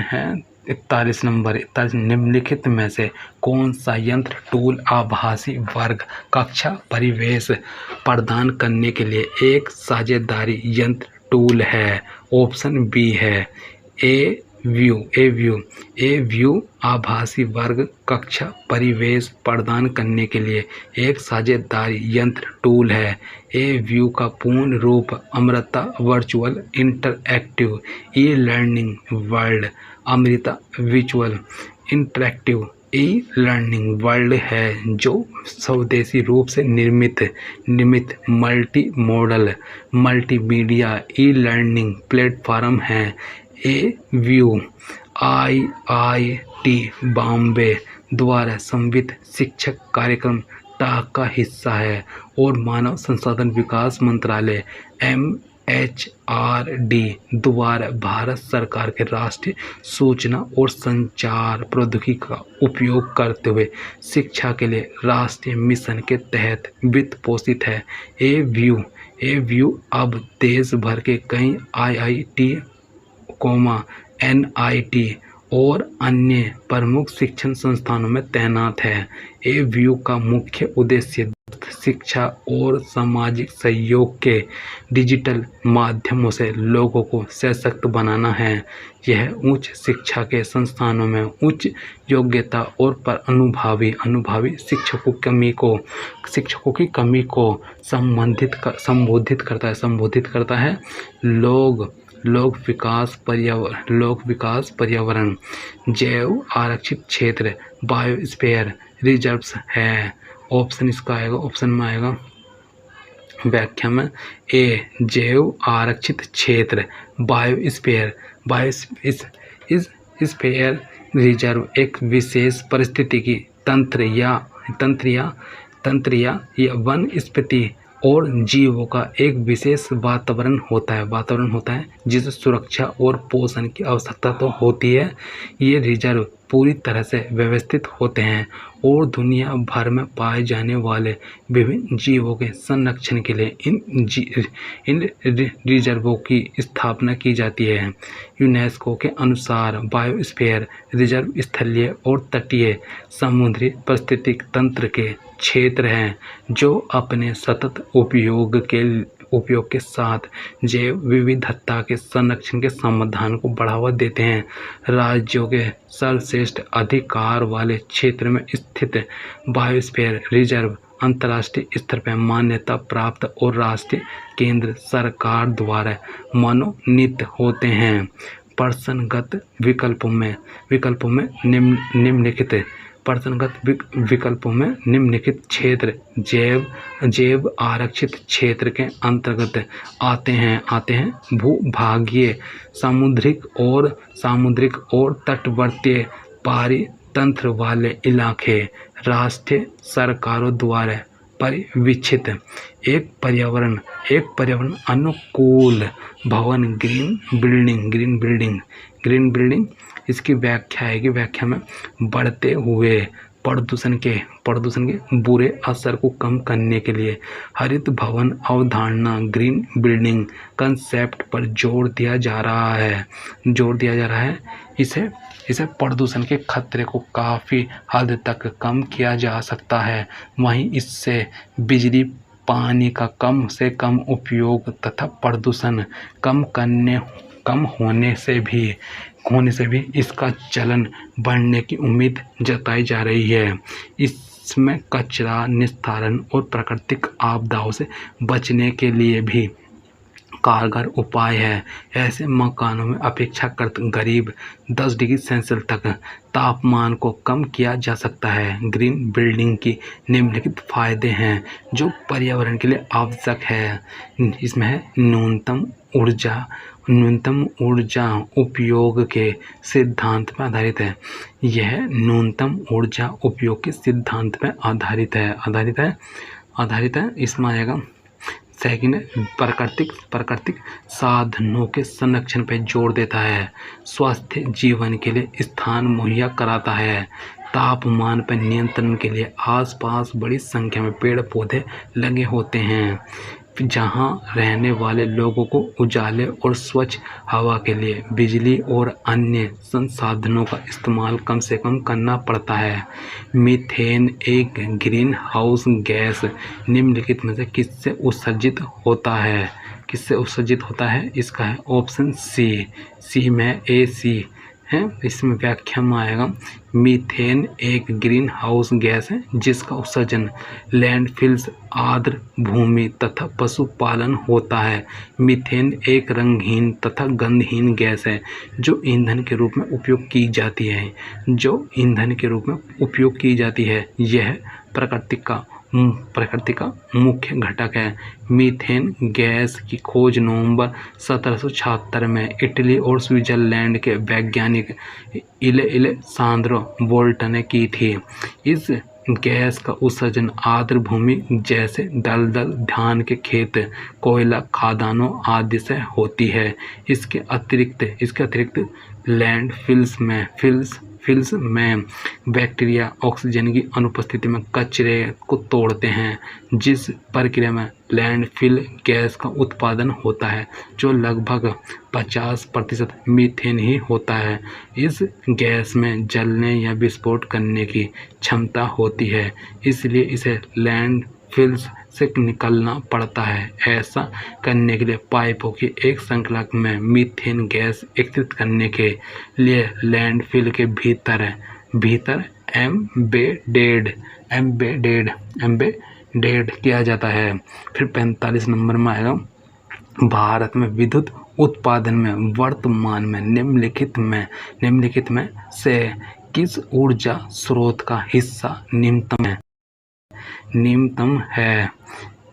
है 41 नंबर। निम्नलिखित में से कौन सा यंत्र टूल आभासी वर्ग कक्षा परिवेश प्रदान करने के लिए एक साझेदारी यंत्र टूल है? ऑप्शन बी है ए व्यू आभासी वर्ग कक्षा परिवेश प्रदान करने के लिए एक साझेदारी यंत्र टूल है। ए व्यू का पूर्ण रूप Amrita virtual interactive e learning world, Amrita virtual interactive e learning world है, जो स्वदेशी रूप से निर्मित multi modal multimedia e learning platform है। ए व्यू IIT बॉम्बे द्वारा संवित शिक्षक कार्यक्रम टाक का हिस्सा है और मानव संसाधन विकास मंत्रालय MHRD द्वारा भारत सरकार के राष्ट्रीय सूचना और संचार प्रौद्योगिकी का उपयोग करते हुए शिक्षा के लिए राष्ट्रीय मिशन के तहत वित्त पोषित है। ए व्यू अब देश भर के कई IIT, NIT और अन्य प्रमुख शिक्षण संस्थानों में तैनात है। ए व्यू का मुख्य उद्देश्य शिक्षा और सामाजिक सहयोग के डिजिटल माध्यमों से लोगों को सशक्त बनाना है। यह उच्च शिक्षा के संस्थानों में उच्च योग्यता और पर अनुभवी शिक्षकों की कमी को संबोधित करता है। लोक विकास पर्यावरण जैव आरक्षित क्षेत्र बायोस्फीयर रिजर्व्स है। ऑप्शन इसका आएगा, ऑप्शन में आएगा व्याख्या में ए जैव आरक्षित क्षेत्र बायोस्फीयर रिजर्व एक विशेष पारिस्थितिकी तंत्र या वनस्पति और जीवों का एक विशेष वातावरण होता है जिसे सुरक्षा और पोषण की आवश्यकता तो होती है। ये रिजर्व पूरी तरह से व्यवस्थित होते हैं और दुनिया भर में पाए जाने वाले विभिन्न जीवों के संरक्षण के लिए इन रिजर्वों की स्थापना की जाती है। यूनेस्को के अनुसार बायोस्फीयर रिजर्व स्थलीय और तटीय समुद्री पारिस्थितिक तंत्र के क्षेत्र हैं जो अपने सतत उपयोग के साथ जैव विविधता के संरक्षण के समाधान को बढ़ावा देते हैं। राज्यों के सर्वश्रेष्ठ अधिकार वाले क्षेत्र में स्थित बायोस्फीयर रिजर्व अंतर्राष्ट्रीय स्तर पर मान्यता प्राप्त और राष्ट्रीय केंद्र सरकार द्वारा मनोनीत होते हैं। प्रश्नगत विकल्पों में निम्नलिखित क्षेत्र जैव आरक्षित क्षेत्र के अंतर्गत आते हैं भूभागीय सामुद्रिक और तटवर्ती पारितंत्र वाले इलाके राष्ट्रीय सरकारों द्वारा परिवीक्षित एक पर्यावरण अनुकूल भवन ग्रीन बिल्डिंग इसकी व्याख्या में बढ़ते हुए प्रदूषण के बुरे असर को कम करने के लिए हरित भवन अवधारणा ग्रीन बिल्डिंग कंसेप्ट पर जोर दिया जा रहा है। इसे प्रदूषण के खतरे को काफ़ी हद तक कम किया जा सकता है। वहीं इससे बिजली पानी का कम से कम उपयोग तथा प्रदूषण कम होने से भी इसका चलन बढ़ने की उम्मीद जताई जा रही है। इसमें कचरा निस्तारण और प्राकृतिक आपदाओं से बचने के लिए भी कारगर उपाय है। ऐसे मकानों में अपेक्षाकृत करीब 10 डिग्री सेल्सियस तक तापमान को कम किया जा सकता है। ग्रीन बिल्डिंग की निम्नलिखित फायदे हैं जो पर्यावरण के लिए आवश्यक है। इसमें है न्यूनतम ऊर्जा उपयोग के सिद्धांत पर आधारित है। यह न्यूनतम ऊर्जा उपयोग के सिद्धांत पर आधारित है। इसमें आएगा सेकंड प्राकृतिक साधनों के संरक्षण पर जोर देता है। स्वस्थ जीवन के लिए स्थान मुहैया कराता है। तापमान पर नियंत्रण के लिए आसपास बड़ी संख्या में पेड़ पौधे लगे होते हैं। जहां रहने वाले लोगों को उजाले और स्वच्छ हवा के लिए बिजली और अन्य संसाधनों का इस्तेमाल कम से कम करना पड़ता है। मीथेन एक ग्रीन हाउस गैस निम्नलिखित में से किससे उत्सर्जित होता है? इसका है ऑप्शन सी में AC है। इसमें व्याख्या में आएगा मीथेन एक ग्रीन हाउस गैस है जिसका उत्सर्जन लैंडफिल्स आर्द्र भूमि तथा पशुपालन होता है। मीथेन एक रंगहीन तथा गंधहीन गैस है जो ईंधन के रूप में उपयोग की जाती है। यह प्रकृति का मुख्य घटक है। मीथेन गैस की खोज नवंबर 1776 में इटली और स्विट्जरलैंड के वैज्ञानिक एलेसांद्रो वोल्टा ने की थी। इस गैस का उत्सर्जन आर्द्र भूमि जैसे दलदल, धान के खेत, कोयला खदानों आदि से होती है। इसके अतिरिक्त लैंडफिल्स में बैक्टीरिया ऑक्सीजन की अनुपस्थिति में कचरे को तोड़ते हैं, जिस प्रक्रिया में लैंडफिल गैस का उत्पादन होता है जो लगभग 50% मीथेन ही होता है। इस गैस में जलने या विस्फोट करने की क्षमता होती है, इसलिए इसे लैंडफिल फिल्म से निकलना पड़ता है। ऐसा करने के लिए पाइपों की एक श्रृंखला में मीथेन गैस एकत्रित करने के लिए लैंडफिल के भीतर एम्बेडेड किया जाता है। फिर 45 नंबर में आएगा, भारत में विद्युत उत्पादन में वर्तमान में निम्नलिखित में से किस ऊर्जा स्रोत का हिस्सा निम्नतम है।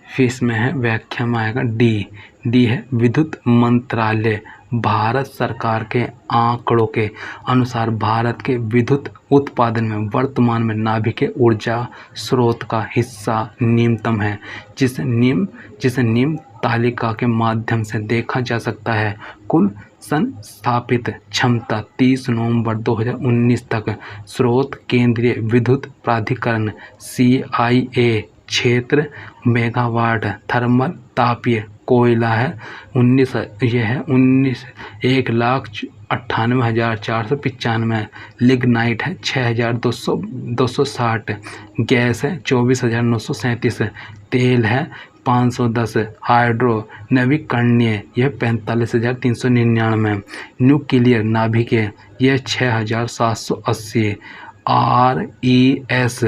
फिर इसमें है व्याख्या में आएगा डी है विद्युत मंत्रालय। भारत सरकार के आंकड़ों के अनुसार भारत के विद्युत उत्पादन में वर्तमान में नाभिकीय ऊर्जा स्रोत का हिस्सा न्यूनतम है, जिसे निम्न तालिका के माध्यम से देखा जा सकता है। कुल संस्थापित क्षमता 30 नवंबर 2019 तक स्रोत केंद्रीय विद्युत प्राधिकरण CIA क्षेत्र मेगावाट, थर्मल तापीय कोयला है 1,98,495, लिग्नाइट है 6,260, गैस है 24,937, तेल है 510, हाइड्रो नवीकरणीय यह 45,399, न्यूक्लियर नाभिकीय यह 6,780, RES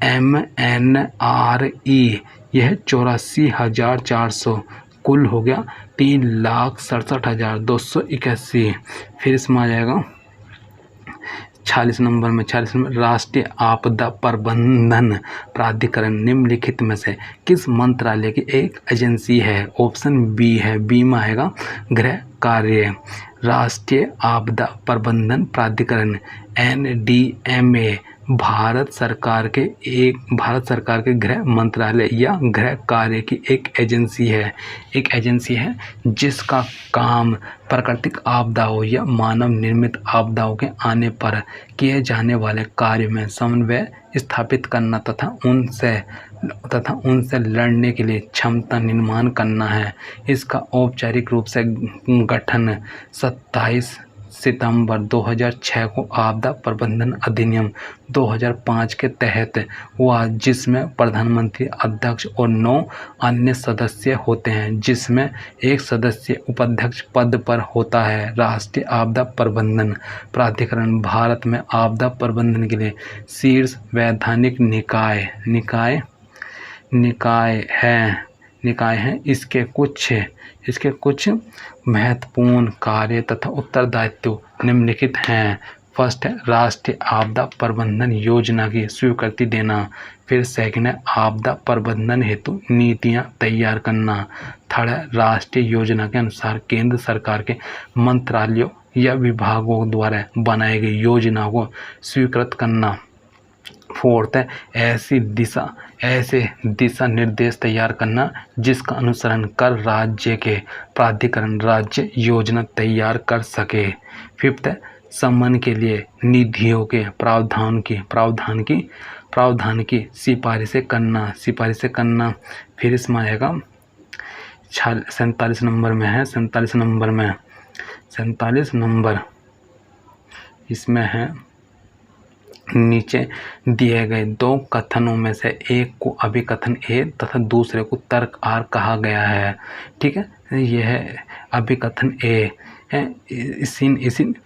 MNRE यह 84,400, कुल हो गया 3,67,281। फिर इसमें आ जाएगा 46 नंबर में राष्ट्रीय आपदा प्रबंधन प्राधिकरण निम्नलिखित में से किस मंत्रालय की एक एजेंसी है। ऑप्शन बी है, बी में आएगा गृह कार्य। राष्ट्रीय आपदा प्रबंधन प्राधिकरण NDMA भारत सरकार के गृह मंत्रालय या गृह कार्य की एक एजेंसी है जिसका काम प्राकृतिक आपदाओं या मानव निर्मित आपदाओं के आने पर किए जाने वाले कार्य में समन्वय स्थापित करना तथा उनसे लड़ने के लिए क्षमता निर्माण करना है। इसका औपचारिक रूप से गठन 27 सितंबर 2006 को आपदा प्रबंधन अधिनियम 2005 के तहत हुआ, जिसमें प्रधानमंत्री अध्यक्ष और 9 अन्य सदस्य होते हैं, जिसमें एक सदस्य उपाध्यक्ष पद पर होता है। राष्ट्रीय आपदा प्रबंधन प्राधिकरण भारत में आपदा प्रबंधन के लिए शीर्ष वैधानिक निकाय हैं। इसके कुछ महत्वपूर्ण कार्य तथा उत्तरदायित्व निम्नलिखित हैं। फर्स्ट है राष्ट्रीय आपदा प्रबंधन योजना की स्वीकृति देना। फिर सेकंड है आपदा प्रबंधन हेतु नीतियां तैयार करना। थर्ड है राष्ट्रीय योजना के अनुसार केंद्र सरकार के मंत्रालयों या विभागों द्वारा बनाई गई योजनाओं को स्वीकृत करना। फोर्थ है ऐसे दिशा निर्देश तैयार करना जिसका अनुसरण कर राज्य के प्राधिकरण राज्य योजना तैयार कर सके। फिफ्थ है सम्मान के लिए निधियों के प्रावधान की सिफारिशें करना। फिर इसमें आएगा 47 नंबर इसमें है नीचे दिए गए दो कथनों में से एक को अभिकथन ए तथा दूसरे को तर्क आर कहा गया है। ठीक है, यह अभिकथन ए है। इस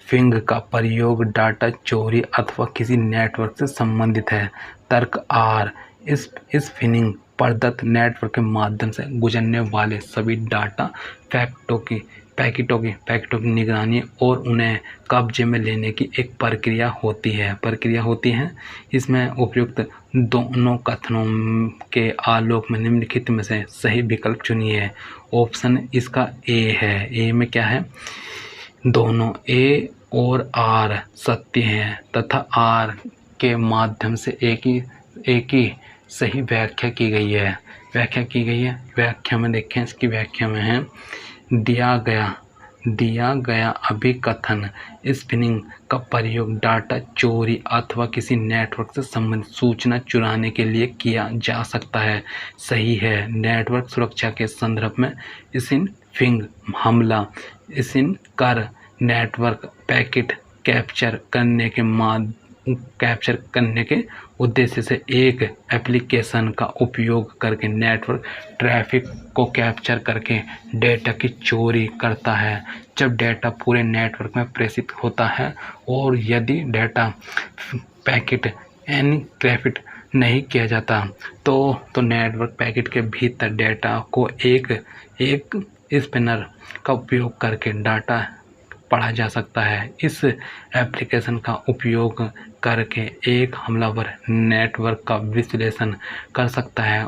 फिंग का प्रयोग डाटा चोरी अथवा किसी नेटवर्क से संबंधित है। तर्क आर इस फिनिंग प्रदत्त नेटवर्क के माध्यम से गुजरने वाले सभी डाटा पैकेटों की निगरानी और उन्हें कब्जे में लेने की एक प्रक्रिया होती है। इसमें उपयुक्त दोनों कथनों के आलोक में निम्नलिखित में से सही विकल्प चुनिए। ऑप्शन इसका ए है। ए में क्या है, दोनों ए और आर सत्य हैं तथा आर के माध्यम से एक ही सही व्याख्या की गई है। व्याख्या में देखें, इसकी व्याख्या में है दिया गया अभिकथन स्पिनिंग का प्रयोग डाटा चोरी अथवा किसी नेटवर्क से संबंधित सूचना चुराने के लिए किया जा सकता है। सही है। नेटवर्क सुरक्षा के संदर्भ में स्पिनिंग हमला कर नेटवर्क पैकेट कैप्चर करने के उद्देश्य से एक एप्लीकेशन का उपयोग करके नेटवर्क ट्रैफिक को कैप्चर करके डेटा की चोरी करता है। जब डेटा पूरे नेटवर्क में प्रेषित होता है और यदि डेटा पैकेट एनक्रिप्ट नहीं किया जाता तो नेटवर्क पैकेट के भीतर डेटा को एक स्पिनर का उपयोग करके डाटा पढ़ा जा सकता है। इस एप्लीकेशन का उपयोग करके एक हमलावर नेटवर्क का विश्लेषण कर सकता है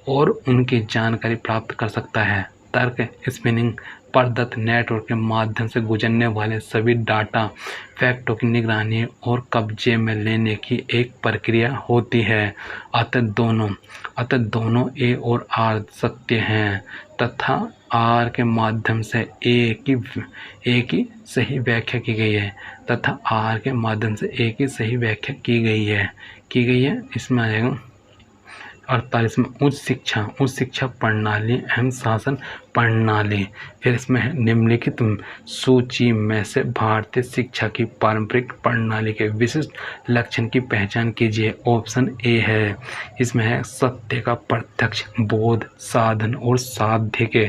और उनकी जानकारी प्राप्त कर सकता है। तर्क स्पिनिंग प्रदत्त नेटवर्क के माध्यम से गुजरने वाले सभी डाटा फैक्टों की निगरानी और कब्जे में लेने की एक प्रक्रिया होती है। अतः दोनों ए और आर सत्य हैं तथा आर के माध्यम से ए की सही व्याख्या की गई है तथा आर के माध्यम से ए की सही व्याख्या की गई है। इसमें आ जाएगा 48 में उच्च शिक्षा प्रणाली एवं शासन प्रणाली। फिर इसमें है निम्नलिखित सूची में से भारतीय शिक्षा की पारंपरिक प्रणाली के विशिष्ट लक्षण की पहचान कीजिए। ऑप्शन ए है, इसमें है सत्य का प्रत्यक्ष बोध साधन और साध्य के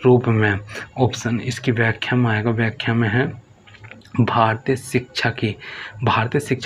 रूप में। ऑप्शन इसकी व्याख्या में आएगा, व्याख्या में है भारतीय शिक्षा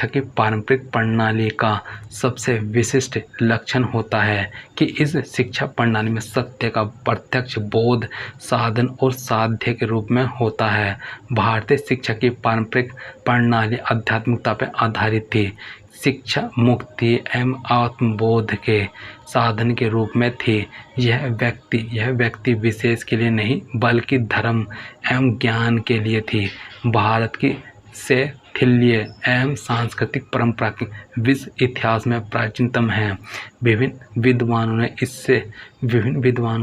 की पारंपरिक प्रणाली का सबसे विशिष्ट लक्षण होता है कि इस शिक्षा प्रणाली में सत्य का प्रत्यक्ष बोध साधन और साध्य के रूप में होता है। भारतीय शिक्षा की पारंपरिक प्रणाली आध्यात्मिकता पर आधारित थी। शिक्षा मुक्ति एवं आत्मबोध के साधन के रूप में थी। यह व्यक्ति विशेष के लिए नहीं बल्कि धर्म एवं ज्ञान के लिए थी। भारत की शैथिल्य एवं सांस्कृतिक परंपरा के विश्व इतिहास में प्राचीनतम है। विभिन्न विद्वानों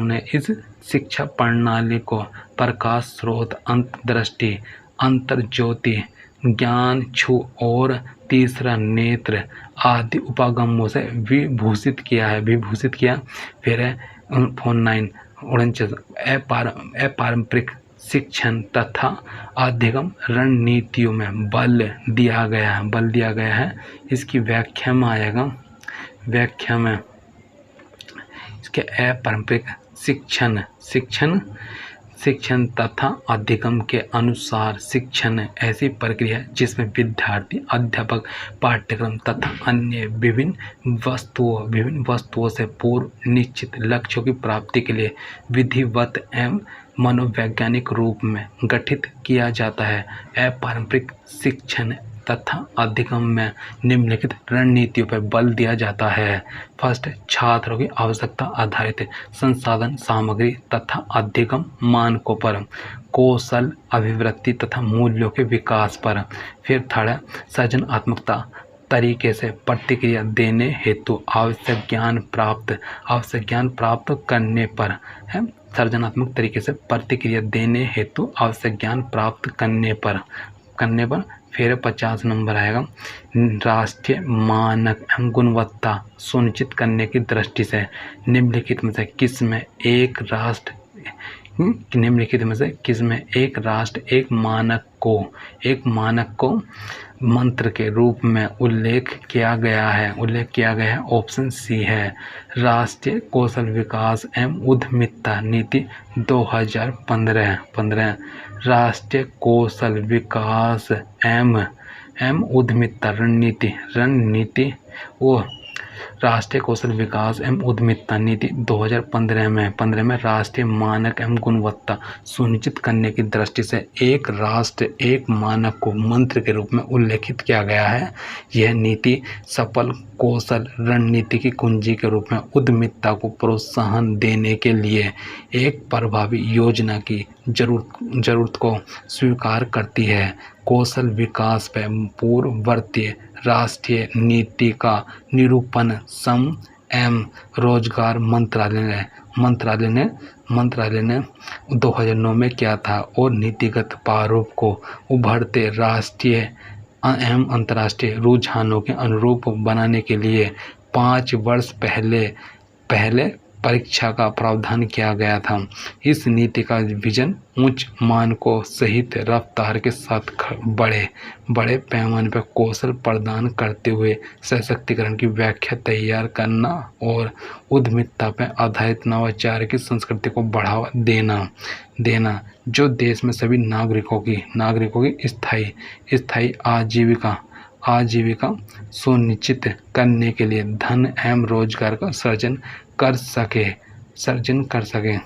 ने इस शिक्षा प्रणाली को प्रकाश स्रोत, अंतर्दृष्टि, अंतर्ज्योति, ज्ञान छू और तीसरा नेत्र आदि उपागमों से विभूषित किया। फिर है 49 अपारंपरिक शिक्षण तथा अधिगम रणनीतियों में बल दिया गया है। इसकी व्याख्या में आएगा, व्याख्या में इसके अपारंपरिक शिक्षण तथा अधिगम के अनुसार शिक्षण ऐसी प्रक्रिया है जिसमें विद्यार्थी अध्यापक पाठ्यक्रम तथा अन्य विभिन्न वस्तुओं से पूर्व निश्चित लक्ष्यों की प्राप्ति के लिए विधिवत एवं मनोवैज्ञानिक रूप में गठित किया जाता है। अपारंपरिक शिक्षण तथा अधिगम में निम्नलिखित रणनीतियों पर बल दिया जाता है। फर्स्ट, छात्रों की आवश्यकता आधारित संसाधन सामग्री तथा अधिगम मानकों पर, कौशल अभिवृद्धि तथा मूल्यों के विकास पर। फिर थर्ड, सृजनात्मकता तरीके से प्रतिक्रिया देने हेतु आवश्यक ज्ञान प्राप्त करने पर है। सृजनात्मक तरीके से प्रतिक्रिया देने हेतु आवश्यक ज्ञान प्राप्त करने पर। फिर 50 नंबर आएगा, राष्ट्रीय मानक एवं गुणवत्ता सुनिश्चित करने की दृष्टि से निम्नलिखित में से किस में एक राष्ट्र एक मानक को मंत्र के रूप में उल्लेख किया गया है। ऑप्शन सी है, राष्ट्रीय कौशल विकास एवं उद्यमिता नीति 2015। राष्ट्रीय कौशल विकास एवं उद्यमिता रणनीति वो राष्ट्रीय कौशल विकास एवं उद्यमिता नीति 2015 में राष्ट्रीय मानक एवं गुणवत्ता सुनिश्चित करने की दृष्टि से एक राष्ट्र एक मानक को मंत्र के रूप में उल्लेखित किया गया है। यह नीति सफल कौशल रणनीति की कुंजी के रूप में उद्यमिता को प्रोत्साहन देने के लिए एक प्रभावी योजना की जरूरत को स्वीकार करती है। कौशल विकास पर पूर्ववर्ती राष्ट्रीय नीति का निरूपण श्रम एवं रोजगार मंत्रालय ने 2009 में किया था और नीतिगत प्रारूप को उभरते राष्ट्रीय एवं अंतर्राष्ट्रीय रुझानों के अनुरूप बनाने के लिए 5 वर्ष पहले परीक्षा का प्रावधान किया गया था। इस नीति का विजन उच्च मानकों सहित रफ्तार के साथ बड़े पैमाने पर कौशल प्रदान करते हुए सशक्तिकरण की व्याख्या तैयार करना और उद्यमिता पर आधारित नवाचार की संस्कृति को बढ़ावा देना जो देश में सभी नागरिकों की स्थायी आजीविका सुनिश्चित करने के लिए धन एवं रोजगार का सर्जन कर सके।